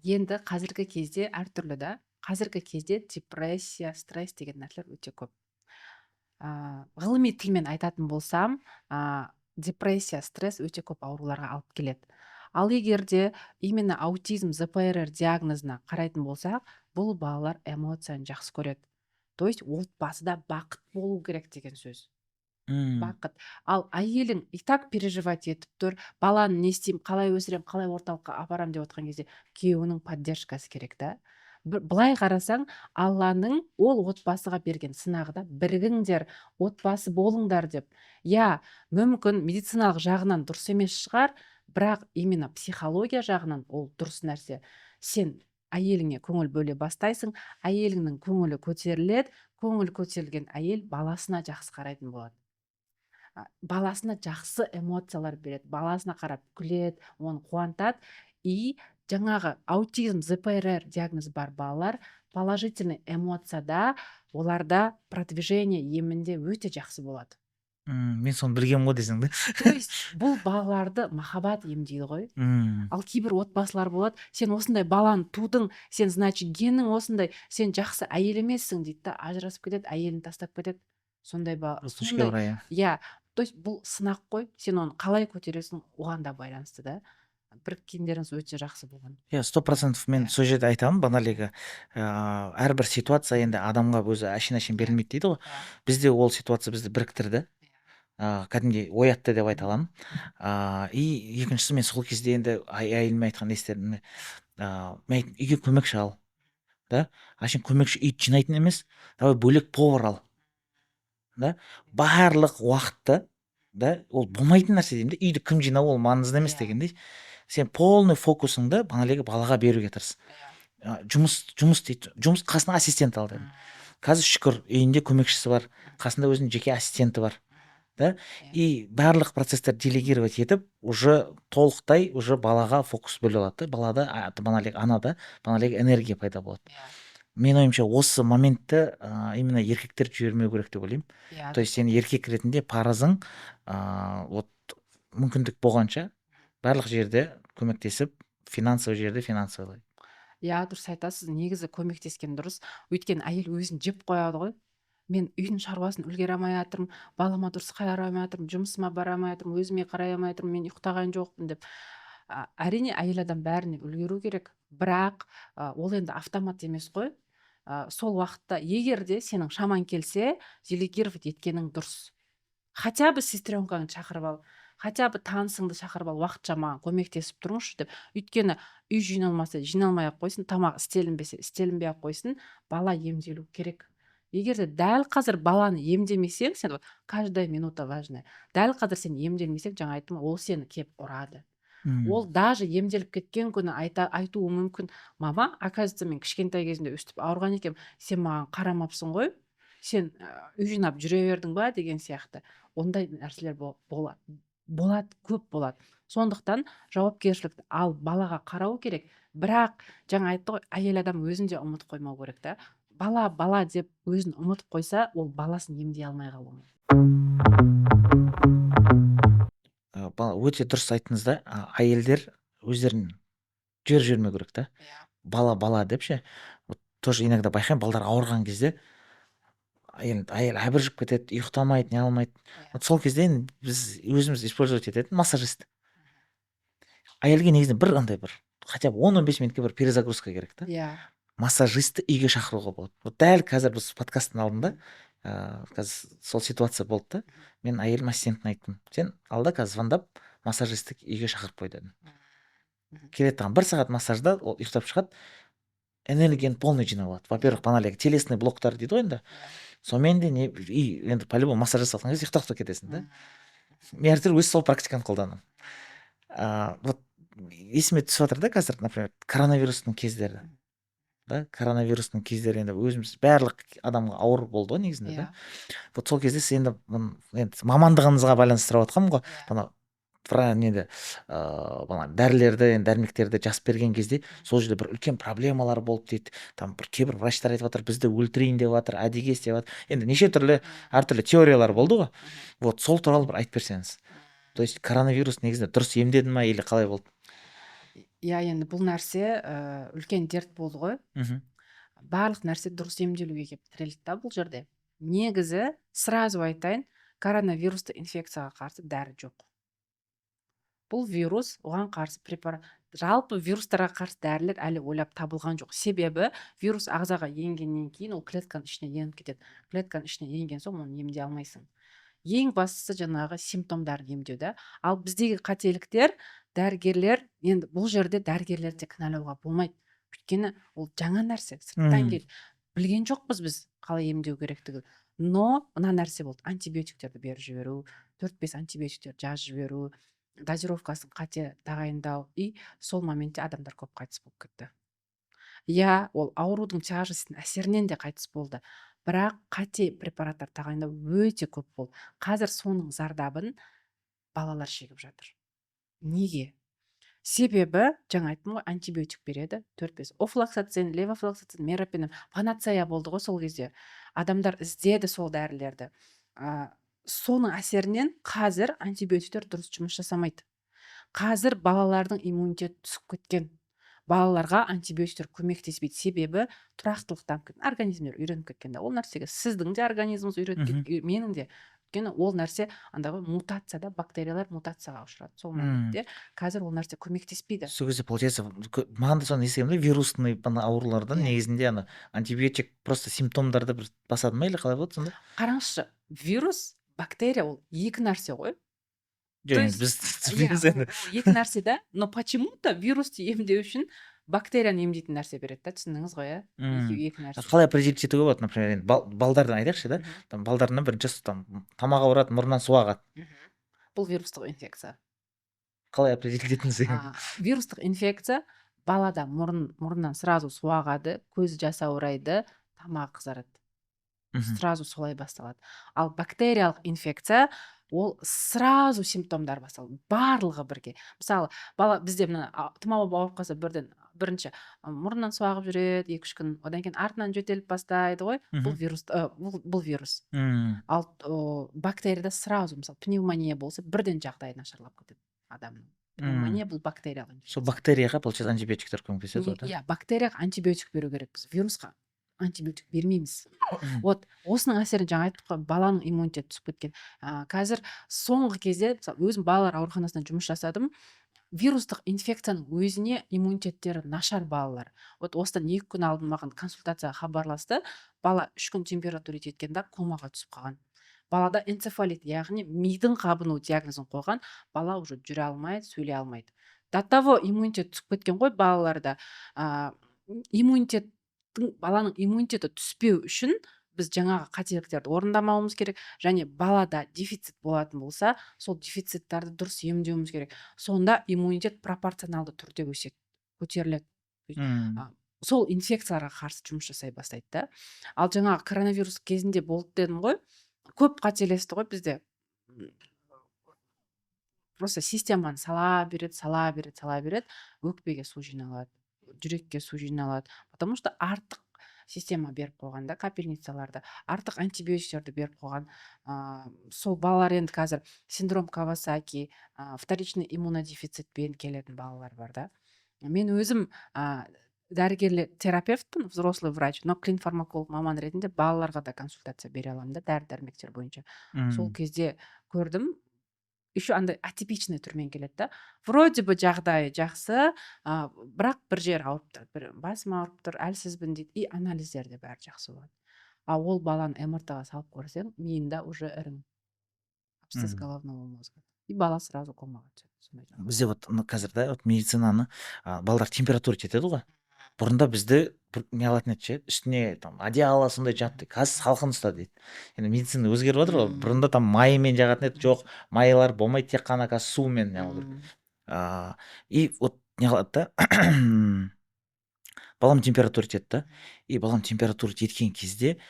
Енді қазіргі кезде әртүрлі да. Қазіргі кезде депрессия, стресс деген нәрселер өте көп. Ғылыми тілмен айтатын болсам, депрессия, стресс өте көп ауруларға алып келеді. Ал егерде именно аутизм, ЗПРР диагнозына қарайтын болсақ, бұл балалар эмоцияны жақсы көреді. То есть отбасыда бақыт болу керек деген сөз. Бақыт. Ал әйелің и так переживать етіп тұр, баланы не істеймін, қалай өсірем, қалай орталыққа апарам деп отқан кезде күйеуінің поддержкасы керек та. былай қарасаң, Алланың ол отбасыға берген сынағы да бірігіңдер, отбасы болыңдар деп. Я, мүмкін медициналық жағынан дұрыс емес шығар, бірақ именно психология жағынан ол дұрыс нәрсе. Сен әйеліңе көңіл бөле бастайсың, әйеліңнің көңілі көтеріледі, көңіл көтерілген әйел баласына жақсы қарайтын болады. Баласына жақсы эмоциялар береді, баласына қарап күледі, оны қуантады. И жаңағы аутизм, ЗПР диагнозы бар балалар положительный эмоцияда, оларда продвижение емінде өте жақсы болады. Мен соны білгем ғой десең да. То есть бұл балаларды махаббат емдейді ғой. Ал кейбір отбасылар болады, сен осындай баланы тудың, сен значит генің осындай, сен жақсы әйел емессің дейді да, ажырасып кетеді, әйелін тастап кетеді. Сондай өкінішке орай, иә. То есть бұл сынақ қой, сен оны қалай көтересің, оған да байланысты да. Біріккендеріңіз өте жақсы болған. Иә, 100% мен сол жерде айтамын, баналегі әрбір ситуация енді адамға өзі әшейін берілмейді дейді ғой. Бізде ол ситуация бізді біріктірді, кәдімгідей оятты деп айта аламын. И екіншісі, мен сол кезде енді әйеліме айтқан не істедім, мен айттым, үйге көмекші ал, да, әшейін көмекші үй жинайтын емес, давай бөлек повар ал, да, барлық уақытты, да, ол болмайтын нәрсе деймін, үйді кім жинау ол маңызды емес дегендей. Сен полный фокусыңды балаға беруге тырыс. Жұмыс дейді, жұмыс қасына ассистент ал дедім. Қазір шүкір үйінде көмекшісі бар, қасында өзінің жеке ассистенті бар, да, и барлық процесстер делегировать етіп, уже толықтай уже балаға фокус бөле алады. Балада анада энергия пайда болады. Мен ойымша осы моментті именно еркектер жібермеу керек деп ойлаймын. То есть сен еркек ретінде парызың вот мүмкіндік болғанша барлық жерде көмектесіп, финансовый жерде финансовый. Иә, дұрыс айтасыз, негізі көмектескен дұрыс. Өйткені әйел өзін жеп қояды ғой. Мен үйдің шаруасын үлгере алмай жатырмын, балама дұрыс қарай алмай жатырмын, жұмысыма бара алмай жатырмын, өзіме қарай алмай жатырмын, мен ұйықтаған жоқпын деп. Әрине әйел адам бәріне үлгеру керек, бірақ ол енді автомат емес қой. Сол уақытта егер де сенің шаман келсе, делегировать еткенің дұрыс. Хотя бы сестренкаңды шақырып ал, хотя бы танысыңды шақырып ал, уақытша маған көмектесіп тұрыңызшы деп. Өйткені үй жиналмаса жиналмай ақ қойсын, тамақ істелінбесе істелінбей ақ қойсын, бала емделу керек. Егер де дәл қазір баланы емдемесең, сен каждая минута важная. Дәл қазір сен емделмесең, жаңа айттым, ол сені кеп ұрады. Ол даже емделіп кеткен күні айтуы мүмкін, мама, оказывается, мен кішкентай кезімде өстіп ауырған екем, сен маған қарамапсың ғой, сен үй жинап жүре бердің ба деген сияқты. Ондай нәрселер болады, көп болады. Сондықтан жауапкершілікті ал балаға қарау керек, бірақ жаңа айтты ғой, әйел адам өзін де ұмытып қоймау керек та. Бала деп өзін ұмытып қойса, ол баласын емдей алмай қалуы мүмкін. Өте дұрыс айттыңыз да, әйелдер өздерін жібермеу керек та. Бала деп ше. Тоже иногда байқаймын, балдар ауырған кезде әйел әбіржіп кетеді, ұйықтамайды, не алмайды. Сол кезде біз өзіміз использовать ететін массажист. Әйелге негізінен бір хотя бы 10-15 минутке бір перезагрузка керек та. Массажистті үйге шақыруға болады. Дәл қазір біз подкасттың алдында қазір сол ситуация болды да. Мен әйелім ассистентіне айттым, сен алда қазір звондап массажистті үйге шақырып қой дедім. Келеді тағын 1 сағат массажда ол ұйықтап шығады, энергияны полный жинап алады. Во-первых, телесный блоктар дейді ғой енді. Сонымен де енді по-любому массаж жасатқан кезде ұйықтап кетесің да. Мен әртүрлі өз сол практиканы қолданамын. Вот есіме түсіп жатыр да қазір, например, коронавирустың кездері. Да, коронавирустың кездері енді өзіміз барлық адамға ауыр болды ғой негізінде да. Вот сол кезде сен енді мамандығыңызға байланыстырып жатқанмын ғой. Дәрілерді, дәрмектерді жазып берген кезде сол жерде бір үлкен проблемалар болып дейді. Там бір кейбір врачтар айтып жатыр, бізді өлтірейін деп жатыр, әдеге істеп жатыр. Енді неше түрлі әртүрлі теориялар болды ғой. Вот сол туралы бір айтып берсеңіз. То есть коронавирус негізінде дұрыс емдеді ма или қалай болды? Иә, енді бұл нәрсе үлкен дерт болды ғой. Барлық нәрсе дұрыс емделуге келіп тірелді да бұл жерде. Негізі сразу айтайын, коронавирусты инфекцияға қарсы дәрі жоқ. Бұл вирус, оған қарсы препарат. Жалпы вирустарға қарсы дәрілер әлі ойлап табылған жоқ. Себебі вирус ағзаға енгеннен кейін ол клетканың ішіне еніп кетеді. Клетканың ішіне енген соң оны емдей алмайсың. Ең бастысы жаңағы симптомдарын емдеу да. Ал біздегі қателіктер, дәрігерлер, енді бұл жерде дәрігерлерді кінәлауға болмайды. өйткені ол жаңа нәрсе, сырттан келді. Білген жоқпыз біз қалай емдеу керектігін. Но мына нәрсе болды: антибиотиктерді беріп жіберу, 4-5 антибиотиктерді жазып жіберу, дозировкасын қате тағайындау, и сол моментте адамдар көп қайтыс болып кетті. Иә, ол аурудың тяжестінің әсерінен де қайтыс болды, бірақ қате препараттар тағайындау өте көп болды. Қазір соның зардабын балалар шегіп жатыр. Неге? Себебі жаңа айттым ғой, антибиотик береді, 4-5 офлоксацин, левофлоксацин, мерапен, панацея болды ғой сол кезде. Адамдар іздеді сол дәрілерді. Соның әсерінен қазір антибиотиктер дұрыс жұмыс жасамайды. Қазір балалардың иммунитеті түсіп кеткен. Балаларға антибиотиктер көмектеспейді, себебі тұрақтылықтан организмдер үйреніп кеткен. Ол нәрсеге сіздің де организміңіз үйреніп кеткен, менің де. Өйткені ол нәрсе андай ғой, мутацияда, бактериялар мутацияға ұшырады. Сол моментте қазір ол нәрсе көмектеспейді. Сол кезде получается маған да соны естігемін да, вирусный аурулардан негізінде ана антибиотик просто симптомдарды бір басады ма или қалай болады сонда? Қараңызшы, вирус, бактерия ол екі нәрсе ғой. Жоқ, есть, біз түспейміз енді. Екі нәрсе да, но почему-то вирусты емдеу үшін бактерияны емдейтін нәрсе береді да, түсіндіңіз ғой, иә? Екі нәрсе. Қалай определить етуге болады, например, енді балдардан айтайықшы да, там балдарынан бірінші тамақ ауырады, мұрнынан су ағады. Бұл вирустық инфекция. Қалай определить етіңіз? Вирустық инфекция балада мұрнынан сразу су ағады, көзі жасаурайды, тамағы қызарады. Сразу солай басталады. Ал бактериялық инфекция ол сразу симптомдар басталады, барлығы бірге. Мысалы, бала бізде мына тұмау ауырып қалса бірінші мұрнынан су ағып жүреді 2-3 күн, одан кейін артынан жөтеліп бастайды ғой. Бұл вирус. Ал бактерияда сразу, мысалы, пневмония болса, бірден жағдайы нашарлап кетеді адамның. Пневмония бұл бактериялық инфекция. Сол бактерияға получается антибиотиктер көмектеседі ғой. Иә, бактерияға антибиотик беру керек. Біз вирусқа антибиотик бермейміз. Вот осының әсерін жаңа айттық қой, баланың иммунитеті түсіп кеткен. Қазір соңғы кезде өзім балалар ауруханасында жұмыс жасадым. Вирустық инфекцияның өзіне иммунитеттері нашар балалар. Вот осыдан 2 күн алдын маған консультацияға хабарласты. Бала 3 күн температура жеткенде комаға түсіп қалған. Балада энцефалит, яғни мидың қабыну диагнозын қойған. Бала уже жүре алмайды, сөйлей алмайды. До того иммунитет түсіп кеткен ғой балаларда. Баланың иммунитеті түспеу үшін біз жаңағы қателіктерді орындамауымыз керек, және балада дефицит болатын болса, сол дефициттерді дұрыс емдеуіміз керек. Сонда иммунитет пропорционалды түрде көтеріледі. Сол инфекцияларға қарсы жұмыс жасай бастайды да. Ал жаңағы коронавирус кезінде болды дедім ғой, көп қателесті ғой бізде. Просто системаны сала береді, өкпеге су жиналады, жүрекке су жиналады, потому что артық система беріп қойған да, капельницаларды, артық антибиотиктерді беріп қойған. Сол балалар енді қазір синдром Кавасаки, вторичный иммунодефицитпен келетін балалар бар да. Мен өзім дәрігерлер терапевтпін, взрослый врач, но клин-фармаколог маман ретінде балаларға да консультация бере аламын да, дәрі-дәрмектер бойынша. Сол кезде көрдім, еще андай атипичный түрмен келеді да. Вроде бы жағдайы жақсы, бірақ бір жер ауырып тұр, басым ауырып тұр, әлсізбін дейді, и анализдерде бәрі жақсы болады. Ол баланы МРТ-ға салып көрсең, миында уже ірің, абсцесс головного мозга, и бала сразу комаға түседі. Бізде вот қазір да медицинаны балдар температура жетеді ғой. Бұрында бізді не алатын еді ше, үстіне одеяло сондай жатты, қазір салқын ұста дейді. Енді медицина өзгеріп жатыр ғой. Бұрында майымен жағатын еді, жоқ, майлар болмайды, тек қана қазір сумен не. И вот не қылады да, балам температура жетті да, и балам температура жеткен кезде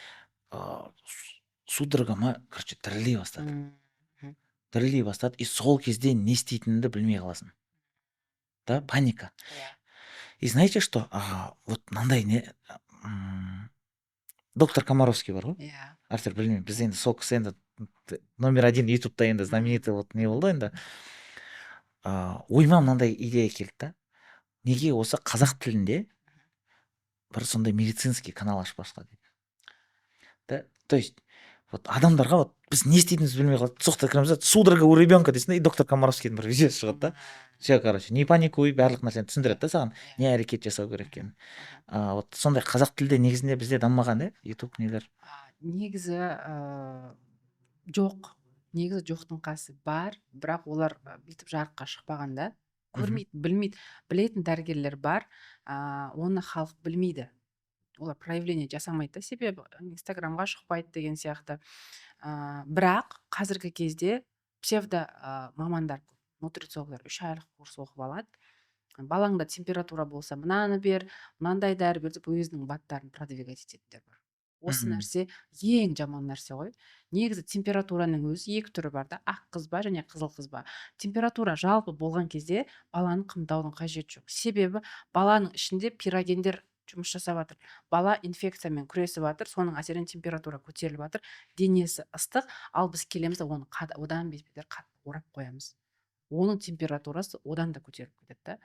судорогама, короче, дірілдей бастады. И сол кезде не істейтініңді білмей қаласың. Да, паника. И знаете что? Вот мынандай не доктор Комаровский бар ғой. Артур, білмеймін, біз енді сол кісі енді номер 1 ютубта енді знаменитый вот не болды енді. Ойыма мынандай идея келді да. Неге осы қазақ тілінде бір сондай медицинский канал ашпасқа дейді. Да, то есть вот адамдарға вот біз не істейтінімізді білмей қалады. Соқта кіреміз, судорога у ребенка дейсің, и доктор Комаровскийдің бір видеосы шығады да. Все, короче, не паникуй, барлық нәрсені түсіндіреді да саған, не әрекет жасау керек екенін. Вот сондай қазақ тілде негізінде бізде дамымаған, ютуб нелер. Негізі жоқ. Негізі жоқтың қасы бар, бірақ олар бүйтіп жарыққа шықпаған да. көрмейді, білмейді. Білетін дәрігерлер бар, оны халық білмейді. Олар проявление жасамайды да, себебі инстаграмға шықпайды деген сияқты. Бірақ қазіргі кезде псевдо мамандар, нутрициологтар 3 айлық курс оқып алады. Балаңда температура болса мынаны бер, мынандай дәрі бер деп өзінің баттарын продвигать ететіндер бар. Осы нәрсе ең жаман нәрсе ғой. Негізі температураның өзі екі түрі бар да, ақ қызба және қызыл қызба. Температура жалпы болған кезде баланы қымдаудың қажеті жоқ. Себебі баланың ішінде пирогендер жұмыс жасап жатыр. Бала инфекциямен күресіп жатыр, соның әсерінен температура көтеріліп жатыр, денесі ыстық, ал біз келеміз де оны одан безбетер қатты орап қоямыз. Оның температурасы одан да көтеріліп кетеді да.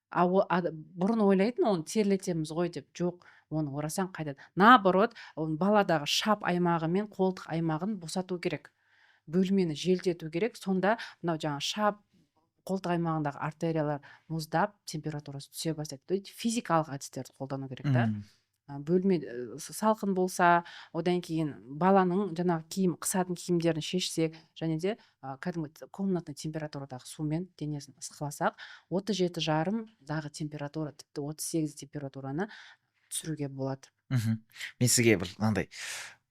Бұрын ойлайтын, оны терлетеміз ғой деп. Жоқ, оны орасаң қайтады. Наоборот, баладағы шап аймағы мен қолтық аймағын босату керек. Бөлмені желдету керек. Сонда мынау жаңа шап, қолтық аймағындағы артериялар мұздап, температурасы түсе бастайды. Физикалық әдістерді қолдану керек та. Бөлме салқын болса, одан кейін баланың жаңағы киім, қысатын киімдерін шешсек, және де кәдімгі комнатный температурадағы сумен денесін ысқыласақ, 37,5-дағы температура, тіпті 38 температураны түсіруге болады. Мен сізге бір мынандай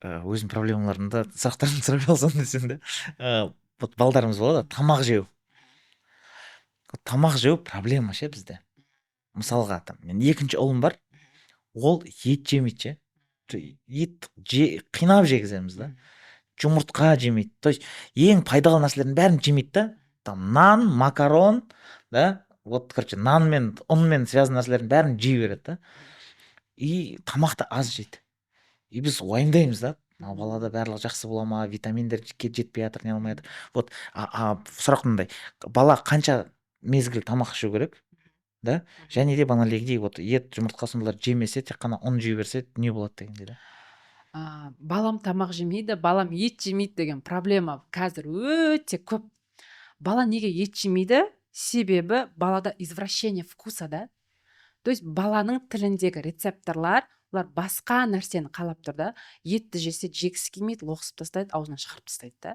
өзім проблемаларымда сұрақтарымды сұрап алсам десем де, вот балдарымыз болады, тамақ жеу. Тамақ жеу проблема ше бізде. Мысалға, мен екінші ұлым бар, ол ет жемейді ше. Ет қинап жегіземіз да. Жұмыртқа жемейді. То есть ең пайдалы нәрселердің бәрін жемейді да. Там нан, макарон, да, вот, короче, нан мен ұнмен связан нәрселердің бәрін жей береді да. И тамақты аз жейді. И біз уайымдаймыз да. Балада барлығы жақсы бола ма, витаминдер жетпей жатыр, не алмай жатыр. Вот, сұрақ мындай, бала қанша мезгіл тамақ ішу керек, да? Және де баналегідей, вот ет, жұмыртқасын бұлар жемесе, тек қана ұн жей берсе, не болады дегенде да. Балам тамақ жемейді, балам ет жемейді деген проблема қазір өте көп. Бала неге ет жемейді? Себебі балада извращение вкуса да. То есть баланың тіліндегі рецепторлар, олар басқа нәрсені қалап тұр да. Етті жесе жегісі келмейді, лоқсып тастайды, аузынан шығарып тастайды да.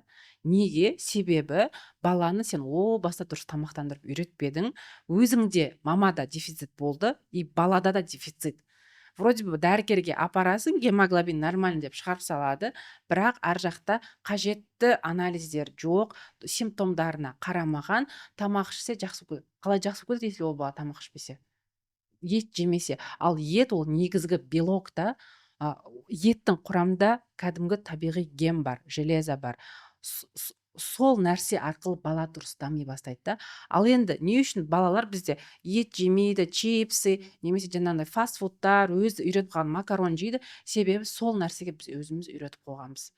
Неге? Себебі баланы сен баста дұрыс тамақтандырып үйретпедің. Өзіңде мамада дефицит болды, и балада да дефицит. Вроде бы дәрігерге апарасың, гемоглобин нормально деп шығарып салады, бірақ ар жақта қажетті анализдер жоқ, симптомдарына қарамаған, тамақ ішсе жақсы көреді. Қалай жақсы көреді, если ол бала тамақ ішпесе? Ет жемесе. Ал ет ол негізгі белок та. Еттің құрамында кәдімгі табиғи гем бар, железо бар. Сол нәрсе арқылы бала дұрыс дами бастайды да. Ал енді не үшін балалар бізде ет жемейді, чипсы, немесе жаңағындай фастфудтар, өзі үйретіп қалған макарон жейді? Себебі сол нәрсеге біз өзіміз үйретіп қойғанбыз.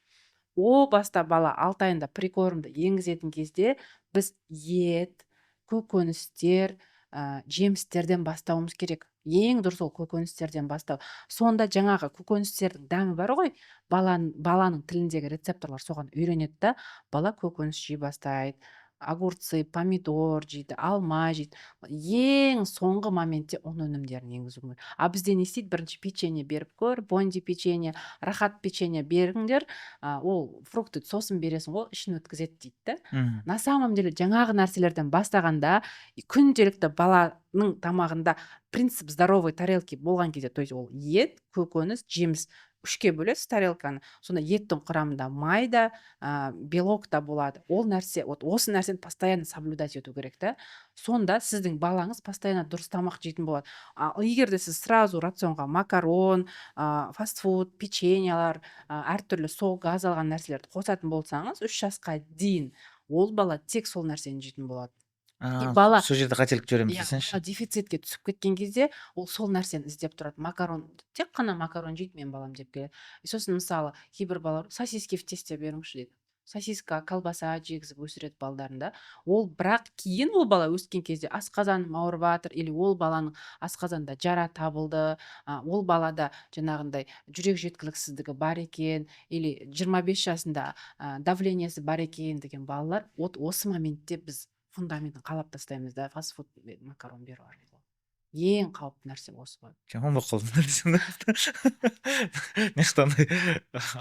Баста бала 6 айында прикормды енгізетін кезде біз ет, көкөністер, жемістерден бастауымыз керек. Ең дұрыс ол көкөністерден бастау. Сонда жаңағы көкөністердің дәмі бар ғой, баланың тіліндегі рецепторлар соған үйренеді да, бала көкөніс жей бастайды. Огурцы, помидор жейді, алма жейді. Ең соңғы моментте ұн өнімдерін енгізу керек. Бізде не істейді? Бірінші печенье беріп көр, бонди печенье, рахат печенье беріңдер, ол фрукты сосын бересің, ол ішін өткізеді дейді да. На самом деле жаңағы нәрселерден бастағанда күнделікті баланың тамағында принцип здоровой тарелки болған кезде, то есть ол ет, көкөніс, жеміс 3-ке бөлесіз тарелканы. Сонда еттің құрамында май да, белок та болады. Ол нәрсе, осы нәрсені постоянно соблюдать ету керек та. Сонда сіздің балаңыз постоянно дұрыс тамақ жейтін болады. Егер де сіз сразу рационға макарон, фастфуд, печеньялар, әртүрлі сол газ алған нәрселерді қосатын болсаңыз, 3 жасқа дейін ол бала тек сол нәрсені жейтін болады. Бала сол жерде қателік көреміз десеңші. Дефицитке түсіп кеткен кезде ол сол нәрсені іздеп тұрады. Макарон, тек қана макарон жейді мен балам деп келеді. Сосын мысалы кейбір балалар сосиски в тесте беріңізші дейді. Сосиска, колбаса жегізіп өсіреді балдарында. Ол бірақ кейін ол бала өскен кезде асқазан ауырып жатыр, или ол баланың асқазанда жара табылды, ол балада жаңағындай жүрек жеткіліксіздігі бар екен, или 25 жасында давлениесі бар екен деген балалар, осы моментте біз фундаментін қалап тастаймыз да, фастфуд, макарон беру арқылы. Ең қауіпті нәрсе осы ғой. Жаман болып қалдыңдар десең да. Нешті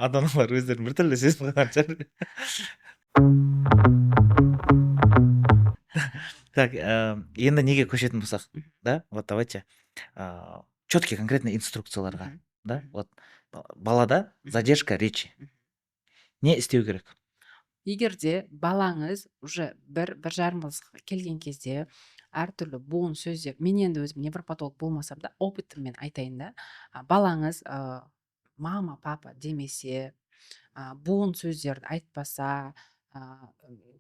адамдар өздерін бір түрлі сезіп қалған шығар. Так, енді неге көшетін болсақ, Мгм. да, вот давайте четкий конкретный инструкцияларға, Мгм. да, Мгм. вот балада Мгм. задержка речи Мгм. не істеу керек? егер де балаңыз уже бір жарым жасқа келген кезде әртүрлі буын сөздер, мен енді өзім невропатолог болмасам да опытыммен айтайын да, балаңыз мама папа демесе, буын сөздерді айтпаса,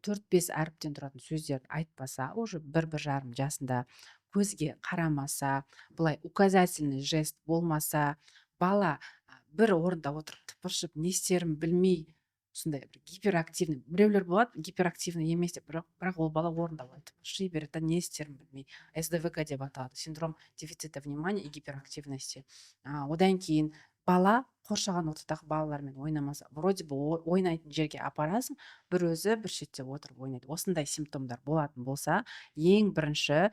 төрт бес әріптен тұратын сөздерді айтпаса, уже бір жарым жасында көзге қарамаса, былай указательный жест болмаса, бала бір орында отырып тыпыршып не істерін білмей, сондай бір гиперактивный, біреулер болады гиперактивный емес деп, бірақ ол бала орында былай тыпырши береді да, не істерін білмей, СДВГ деп аталады, синдром дефицита внимания и гиперактивности. Одан кейін бала қоршаған ортадағы балалармен ойнамаса, вроде бы ойнайтын жерге апарасың, бір өзі бір шетте отырып ойнайды. Осындай симптомдар болатын болса, ең бірінші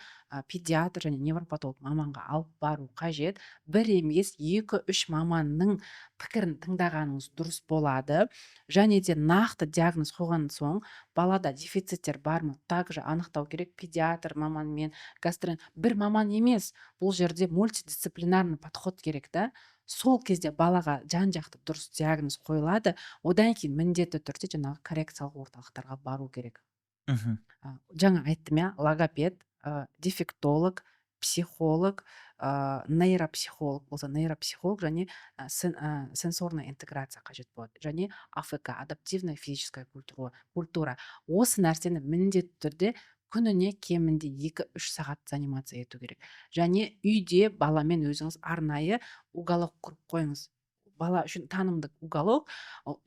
педиатр және невропатолог маманға алып бару қажет. Бір емес, 2-3 маманның пікірін тыңдағаныңыз дұрыс болады. Және де нақты диагноз қойған соң балада дефициттер бар ма также анықтау керек. Педиатр маманмен, бір маман емес, бұл жерде мультидисциплинарный подход керек та. Сол кезде балаға жан жақты дұрыс диагноз қойылады. Одан кейін міндетті түрде жаңағы коррекциялық орталықтарға бару керек. Мгм. Жаңа айттым иә, логопед, дефектолог, психолог, нейропсихолог болса нейропсихолог, және сенсорная интеграция қажет болады, және АФК, адаптивная физическая культура. Осы нәрсені міндетті түрде күніне кемінде 2-3 сағат занимация ету керек. Және үйде баламен өзіңіз арнайы уголок құрып қойыңыз. Бала үшін танымдық уголок,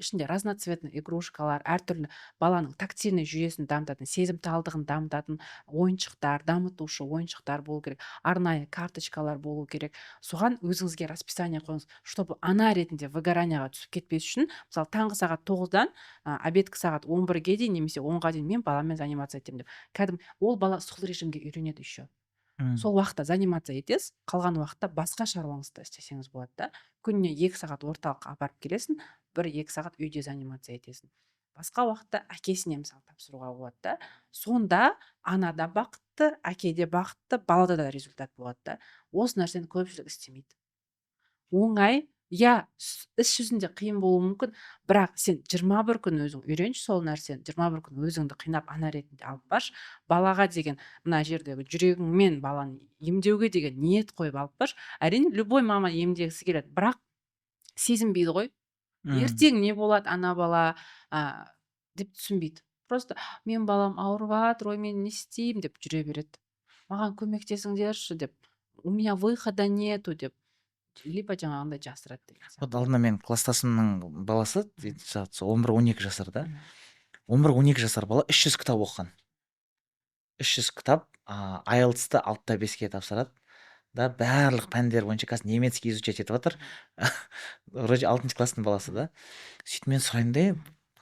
ішінде разноцветный игрушкалар, әртүрлі баланың тактильный жүйесін дамытатын, сезімталдығын дамытатын ойыншықтар, дамытушы ойыншықтар болу керек, арнайы карточкалар болу керек. Соған өзіңізге расписание қойыңыз, чтобы ана ретінде выгоранияға түсіп кетпес үшін, мысалы таңғы сағат 9-дан обедкі сағат 11-ге дейін немесе 10-ға дейін мен баламен занимация етемін деп. Кәдімгі ол бала сол режимге үйренеді еще. Сол уақытта занимация етесіз, қалған уақытта басқа шаруаңызды істесеңіз болады да. Күніне 2 сағат орталыққа апарып келесің, 1-2 сағат үйде занимация етесің. Басқа уақытта әкесіне мысалы тапсыруға болады да. Сонда ана да бақытты, әке де бақытты, балада да результат болады да. Осы нәрсені көпшілік істемейді. Оңай, иә, іс жүзінде қиын болуы мүмкін, бірақ сен 21 күн өзің үйренші сол нәрсені, 21 күн өзіңді қинап ана ретінде алып баршы. Балаға деген мына жердегі жүрегіңмен баланы емдеуге деген ниет қойып алып баршы. Әрине, любой мама емдегісі келеді, бірақ сезінбейді ғой. Ертең не болады ана бала деп түсінбейді. Просто мен балам ауырып жатыр, ой мен не істеймін деп жүре береді. Маған көмектесіңдерші деп, у меня выхода нету деп, либо жаңағындай жасырады деген сияқты. Вот алдында мен класстасымның баласы 11-12 жасар да. Мгм. 11-12 жасар бала 300 кітап оқыған. 300 кітап, IELTS-ты 6-5-ке тапсырады. Да, барлық пәндер бойынша қазір немецкий изучать етіп жатыр. Вроде 6 класстың баласы да. Сөйтіп мен сұраймын да,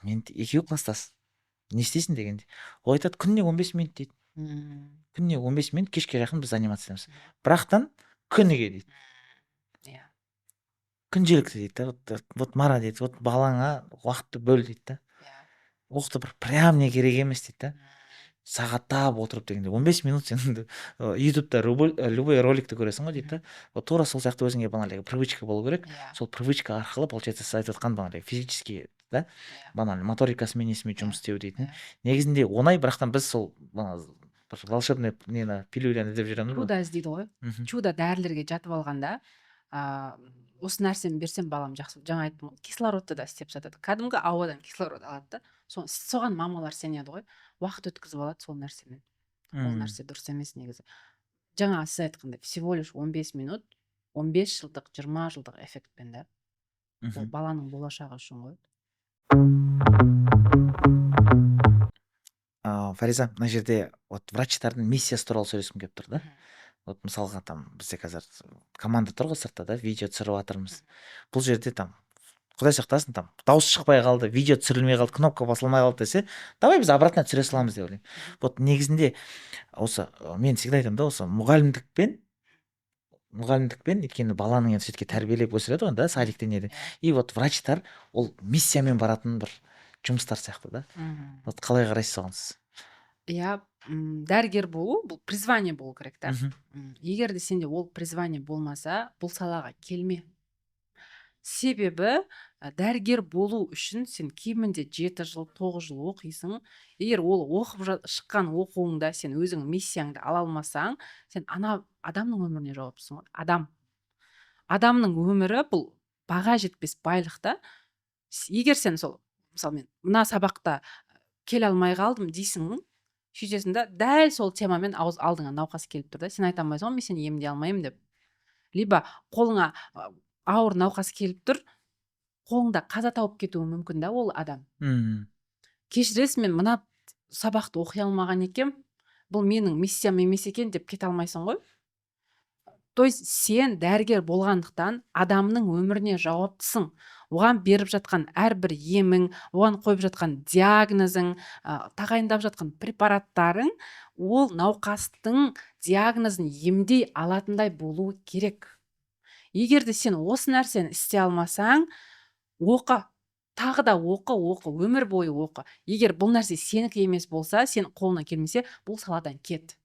мен екеуі класстас. Не істейсің дегенде. Ол айтады, күніне 15 минут дейді. Күніне 15 минут, кешке жақын біз занимация етеміз. Бірақтан күніге дейді. Иә. Күнделікті дейді да. Вот Мара дейді, вот балаңа уақытты бөл дейді да. Оқты бір прям не керек емес дейді да. Сағаттап отырып дегенде 15 минут сен ютубта любой роликті көресің ғой дейді да. Вот тура сол сияқты өзіңе баналығы привычка болу керек. Сол привычка арқылы, получается, сіз айтып отқан баналығы физически, да, банально моторикасымен несімен жұмыс істеу дейтін. Негізінде оңай, бірақтан біз сол бір волшебный нені пилюляны деп жүреміз ғой. Чудо іздейді ғой. Чудо дәрілерге жатып алғанда, осы нәрсені берсем балам жақсы. Жаңа айттым ғой, кислородты да істеп жатады. Кәдімгі ауадан кислород алады да. Соған мамалар сенеді ғой. Уақыт өткізіп алады сол нәрсемен. Ол нәрсе дұрыс емес негізі. Жаңа сіз айтқандай, всего лишь 15 минут, 15 жылдық, 20 жылдық эффектпен да. Ол баланың болашағы үшін ғой. Фариза, мына жерде вот врачтардың миссиясы туралы сөйлескім келіп тұр да. Вот мысалға там бізде қазір команда тұр ғой сыртта да, видео түсіріп жатырмыз. Бұл жерде там құдай сақтасын, там дауыс шықпай қалды, видео түсірілмей қалды, кнопка басылмай қалды десе, давай біз обратно түсіре саламыз деп ойлаймын. Вот негізінде осы мен всегда айтамын да, осы мұғалімдікпен өйткені баланың енді все-таки тәрбиелеп өсіреді ғой да, садикте неде. И вот врачтар ол миссиямен баратын бір жұмыстар сияқты да. Вот қалай қарайсыз оған сіз? Иә, дәрігер болу бұл призвание болу керек та. Мгм. Егер де сенде ол призвание болмаса, бұл салаға келме. Себебі дәрігер болу үшін сен кемінде 7 жыл 9 жыл оқисың. Егер ол шыққан оқуыңда сен өзің миссияңды ала алмасаң, сен адамның өміріне жауаптысың ғой. Адамның өмірі бұл баға жетпес байлық та. Егер сен мысалы мен мына сабақта келе алмай қалдым дейсің, сөйтесің да дәл сол темамен алдыңа науқас келіп тұр да, сен айта алмайсың ғой мен сені емдей алмаймын деп. Либо қолыңа ауыр науқас келіп тұр, қолыңда қаза тауып кетуі мүмкін да ол адам. Кешіресіз, мен мына сабақты оқи алмаған екем, бұл менің миссиям емес екен деп кете алмайсың ғой. То есть сен дәрігер болғандықтан адамның өміріне жауаптысың. Оған беріп жатқан әрбір емің, оған қойып жатқан диагнозың, тағайындап жатқан препараттарың, ол науқастың диагнозын емдей алатындай болу керек. Егер де сен осы нәрсені істей алмасаң, оқы, тағы да оқы, өмір бойы оқы. Егер бұл нәрсе сенікі емес болса, сен қолыңнан келмесе, бұл саладан кет.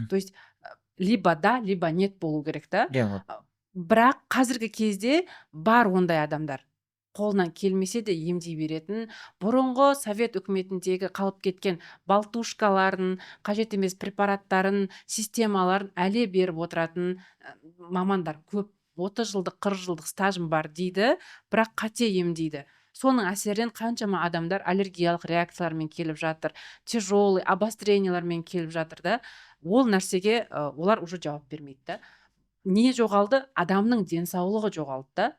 То есть либо да, либо нет болу керек та. Бірақ қазіргі кезде бар ондай адамдар. Қолынан келмесе де емдей беретін, бұрынғы совет үкіметіндегі қалып кеткен балтушкаларын, қажет емес препараттарын, системаларын әле беріп отыратын мамандар көп. 30 жылдық 40 жылдық стажым бар дейді, бірақ қате емдейді. Соның әсерінен қаншама адамдар аллергиялық реакциялармен келіп жатыр, тяжелый обострениялармен келіп жатыр да. Ол нәрсеге олар уже жауап бермейді да. Не жоғалды? Адамның денсаулығы жоғалды да.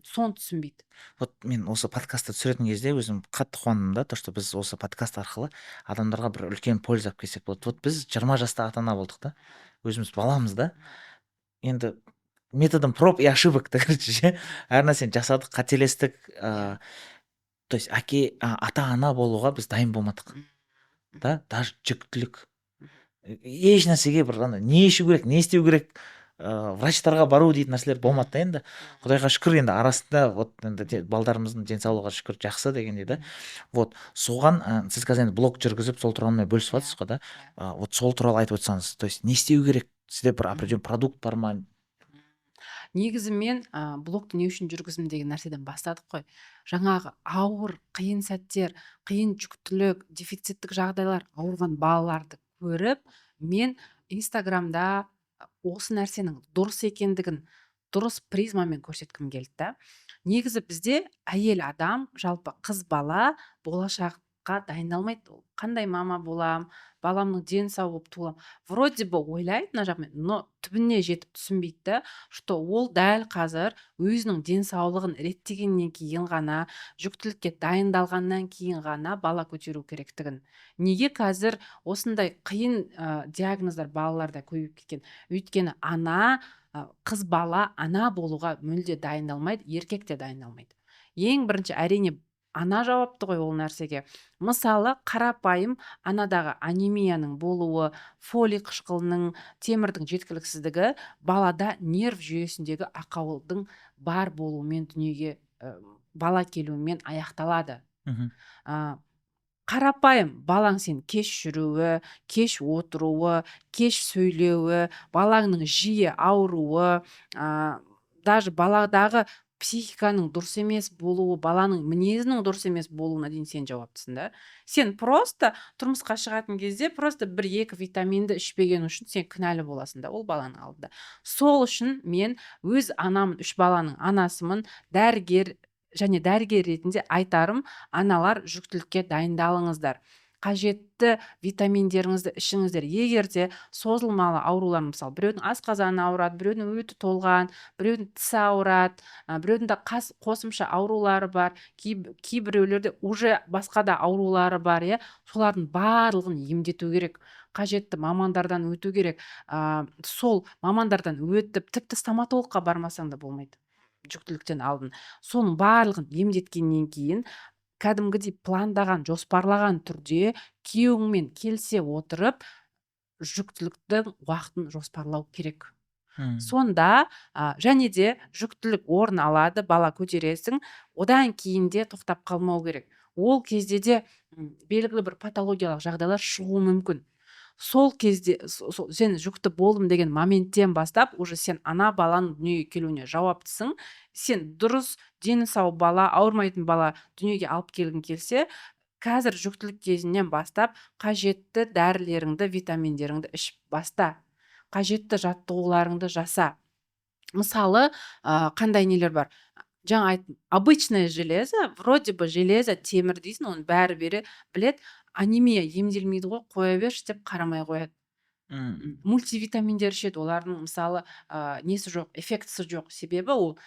Соны түсінбейді. Вот мен осы подкастты түсіретін кезде өзім қатты қуандым да, то что біз осы подкаст арқылы адамдарға бір үлкен польза алып келсек болады. Вот біз 20 жаста ата-ана болдық та, өзіміз баламыз да. Енді методом проб и ошибок, короче, ше, әр нәрсені жасадық, қателестік. То есть ата-ана болуға біз дайын болмадық да, даже жүктілік, еш нәрсеге бір не ішу керек, не істеу керек, врачтарға бару дейтін нәрселер болмады да. Енді құдайға шүкір, енді арасында вот енді балдарымыздың денсаулығы шүкір жақсы дегендей да. Вот соған сіз қазір енді блог жүргізіп сол туралы бөлісіп жатсыз ғой да. Вот сол туралы айтып отырсаңыз, то есть не істеу керек, сізде бір определенный продукт бар ма? Негізі мен блогты не үшін жүргіздім деген нәрседен бастадық қой. Жаңағы ауыр, қиын сәттер, қиын жүктілік, дефициттік жағдайлар ауырған балаларды көріп, мен инстаграмда осы нәрсенің дұрыс екендігін дұрыс призмамен көрсеткім келді да. Негізі бізде әйел адам, жалпы қыз бала болашаққа дайындалмайды. Ол қандай мама болам, баламның денсау болып туылам, вроде бы ойлайды мына жағымен, но түбіне жетіп түсінбейді да, что ол дәл қазір өзінің денсаулығын реттегеннен кейін ғана, жүктілікке дайындалғаннан кейін ғана бала көтеру керектігін. Неге қазір осындай қиын диагноздар балаларда көбейіп кеткен? Өйткені қыз бала ана болуға мүлде дайындалмайды, еркек те дайындалмайды. Ең бірінші әрине ана жауапты ғой ол нәрсеге. Мысалы, қарапайым анадағы анемияның болуы, фолий қышқылының, темірдің жеткіліксіздігі балада нерв жүйесіндегі ақаудың бар болуымен дүниеге бала келуімен аяқталады. Қарапайым балаң сен кеш жүруі, кеш отыруы, кеш сөйлеуі, балаңның жиі ауруы, даже баладағы психиканың дұрыс емес болуы, баланың мінезінің дұрыс емес болуына дейін сен жауаптысың да. Сен просто тұрмысқа шығатын кезде просто 1-2 витаминді ішпеген үшін сен кінәлі боласың да ол баланың алдында. Сол үшін мен өз анамын, 3 баланың анасымын, дәрігер ретінде айтарым, аналар жүктілікке дайындалыңыздар. Қажетті витаминдеріңізді ішіңіздер. Егер де созылмалы аурулар, мысалы, біреудің асқазаны ауырады, біреудің өті толған, біреудің тісі ауырады, біреудің қосымша аурулары бар, кейбіреулерде уже басқа да аурулары бар, солардың барлығын емдету керек. Қажетті мамандардан өту керек. Сол мамандардан өтіп, тіпті стоматологқа бармасаң да болмайды. Жүктіліктен алдын. Соның барлығын емдеткеннен кейін кәдімгідей пландаған, жоспарлаған түрде күйеуіңмен келісе отырып жүктіліктің уақытын жоспарлау керек. Сонда және де жүктілік орын алады, бала көтересің, одан кейін де тоқтап қалмау керек. ол кезде де белгілі бір патологиялық жағдайлар шығуы мүмкін. Сол кезде сен жүкті болдым деген моменттен бастап уже сен ана баланың дүниеге келуіне жауаптысың. Сен дұрыс дені сау бала, ауырмайтын бала дүниеге алып келгің келсе, қазір жүктілік кезінен бастап қажетті дәрілеріңді, витаминдеріңді ішіп баста. Қажетті жаттығуларыңды жаса. Мысалы, қандай нелер бар? Жаңа айттым, обычное железо, вроде бы железо, темір дейсің, оның бәрі білет, анемия емделмейді ғой, қоя берші деп қарамай қояды. Мультивитаминдер ішеді, олардың мысалы несі жоқ, эффектісі жоқ. Себебі ол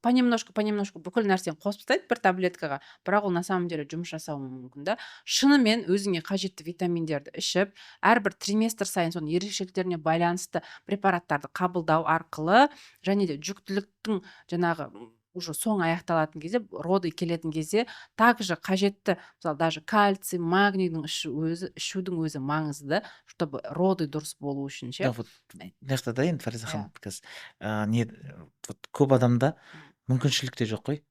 понемножку бүкіл нәрсені қосып тастайды бір таблеткаға, бірақ ол на самом деле жұмыс жасауы мүмкін да. Шынымен өзіңе қажетті витаминдерді ішіп, әрбір триместр сайын соның ерекшеліктеріне байланысты препараттарды қабылдау арқылы, және де жүктіліктің жаңағы уже соң аяқталатын кезде, роды келетін кезде также қажетті, мысалы даже кальций, магнийдің ішудің өзі маңызды, чтобы роды дұрыс болу үшін ше. Да, вот мына жақта да енді Фариза ханым қазір не вот көп адамда мүмкіншілік те жоқ қой.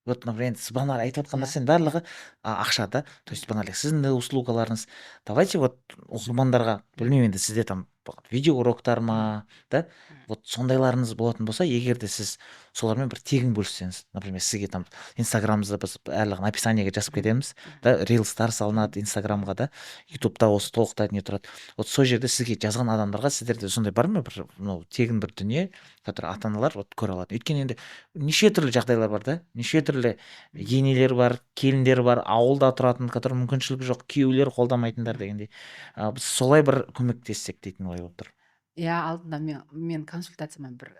Вот, например, сіз бағана айтып отқан нәрсенің барлығы ақша да. То есть бағанағы сіздің де услугаларыңыз. Давайте вот оқырмандарға, білмеймін енді сізде там видео уроктар ма, да, вот сондайларыңыз болатын болса, егер де сіз солармен бір тегін бөліссеңіз, например, сізге там инстаграмымызда біз барлығын описаниеге жазып кетеміз, да, рилстар салынады инстаграмға да, ютубта осы толықтайтын не тұрады. Вот сол жерде сізге жазған адамдарға сіздерде сондай бар ма бір тегін бір дүние, который ата-аналар вот көре алады. Өйткені енді неше түрлі жағдайлар бар да, неше түрлі енелер бар, келіндер бар, ауылда тұратын, который мүмкіншілігі жоқ, күйеулер қолдамайтындар дегендей. Біз солай бір көмектессек дейтін ой болып тұр. Иә, алдында мен консультацияма бір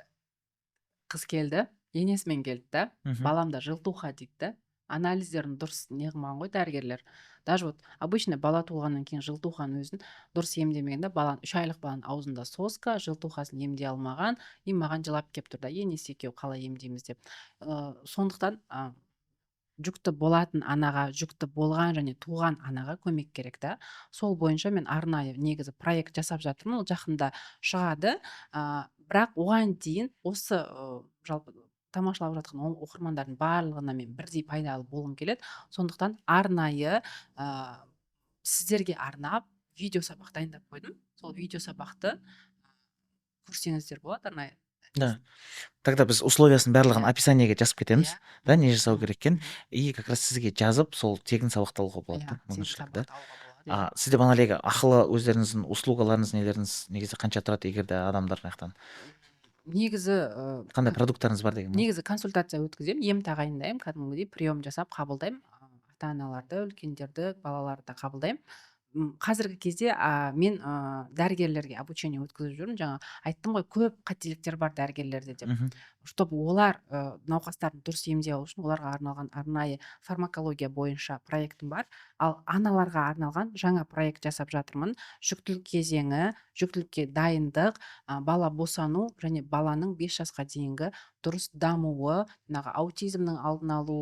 қыз келді, енесімен келді да, баламда жылтуха дейді да, анализдерін дұрыс неғылмаған ғой дәрігерлер. Даже вот обычно бала туылғаннан кейін жылтуханың өзін дұрыс емдемеген да, 3 айлық баланың аузында соска, жылтухасын емдей алмаған, и маған жылап келіп тұр да, енесі екеуі қалай емдейміз деп. Сондықтан жүкті болатын анаға, жүкті болған және туған анаға көмек керек та. Сол бойынша мен арнайы негізі проект жасап жатырмын, ол жақында шығады. Бірақ оған дейін осы жалпы тамашалап жатқан оқырмандардың барлығына мен бірдей пайдалы болғым келеді. Сондықтан арнайы сіздерге арнап видео сабақ дайындап қойдым. Сол видео сабақты көрсеңіздер болады арнайы. Да. Тогда біз условиясын барлығын описаниеге жазып кетеміз, да, не жасау керек екен, и как раз сізге жазып, сол тегін сабақты алуға болады да, мүмкіншілік да. Сізде бағана ақылы өздеріңіздің услугаларыңыз, нелеріңіз негізі қанша тұрады, егер де адамдар жақтан? Негізі қандай продукттарыңыз бар деген? Негізі консультация өткіземін, ем тағайындаймын, кәдімгідей прием жасап қабылдаймын, ата-аналарды, үлкендерді, балаларды қабылдаймын. Қазіргі кезде мен дәрігерлерге обучение өткізіп жүрмін. Жаңа айттым ғой, көп қателіктер бар дәрігерлерде деп. Чтобы олар науқастарын дұрыс емдей алу үшін оларға арналған арнайы фармакология бойынша проектім бар. Ал аналарға арналған жаңа проект жасап жатырмын. Жүктілік кезеңі, жүктілікке дайындық, бала босану және баланың 5 жасқа дейінгі дұрыс дамуы, аутизмнің алдын алу,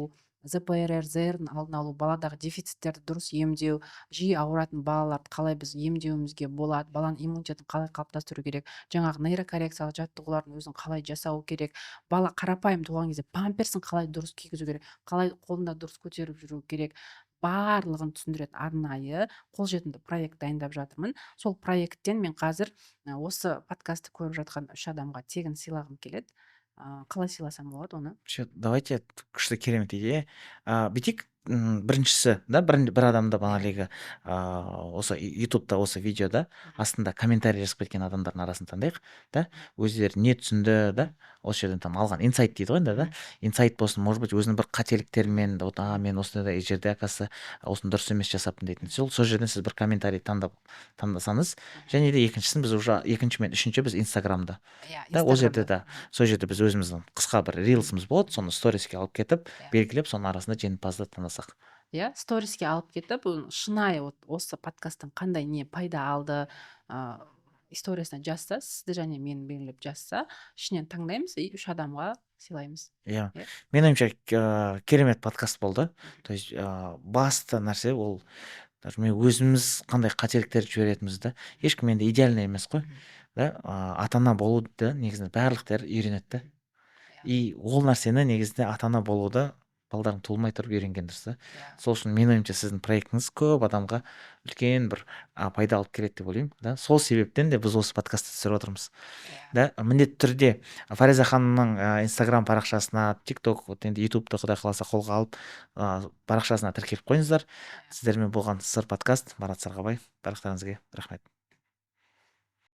ЗПР, ЗР-ның алдын алу, баладағы дефициттерді дұрыс емдеу, жиі ауыратын балаларды қалай біз емдеуімізге болады, баланың иммунитетін қалай қалыптастыру керек, жаңағы нейрокоррекциялық жаттығулардың өзін қалай жасау керек, бала қарапайым туған кезде памперсін қалай дұрыс кигізу керек, қалай қолында дұрыс көтеріп жүру керек, барлығын түсіндіретін арнайы қолжетімді проект дайындап жатырмын. Сол проекттен мен қазір осы подкастты көріп жатқан 3 адамға тегін сыйлағым келеді. Қалай сыйласам болады оны? Давайте, күшті, керемет идея. Бүйтейік, біріншісі да, бір адамда бағанағы осы ютубта осы видеода астында комментарий жазып кеткен адамдардың арасын таңдайық, да, өздері не түсінді, да, осы жерден там алған инсайт дейді ғой енді, да, инсайт болсын, может быть, өзінің бір қателіктерімен, вот мен осындай жерде оказывается осыны дұрыс емес жасаппын дейтін. Сол жерден сіз бір комментарий таңдасаңыз, және де екіншісін біз уже екінші мен үшінші біз инстаграмда, да, ол жерде да, сол жерде біз өзіміздің қысқа бір рилсымыз болады, соны сториске алып кетіп, белгілеп, соның арасында жеңімпазды таңдасақ. Иә, сториске алып кетіп, шынайы осы подкасттан қандай не пайда алды, историясына жазса, сізді және мені белгілеп жазса, ішінен таңдаймыз и 3 адамға сыйлаймыз. Иә, мен ойымша керемет подкаст болды. То есть басты нәрсе ол даже мен өзіміз қандай қателіктер жіберетінімізді, ешкім енді идеальный емес қой, да, ата-ана болуды негізінде барлықтар үйренеді. И ол нәрсені негізінде ата-ана болуды балдарың туылмай тұрып үйренген дұрыс та. иә Сол үшін менің ойымша сіздің проектіңіз көп адамға үлкен бір пайда алып келеді деп ойлаймын да. Сол себептен де біз осы подкастты түсіріп отырмыз иә да. Міндетті түрде Фариза ханымның инстаграм парақшасына, тикток, вот енді ютубты құдай қаласа қолға алып парақшасына тіркеліп қойыңыздар. Сіздермен болған сыр подкаст. Марат Сарғабай, барлықтарыңызға рахмет.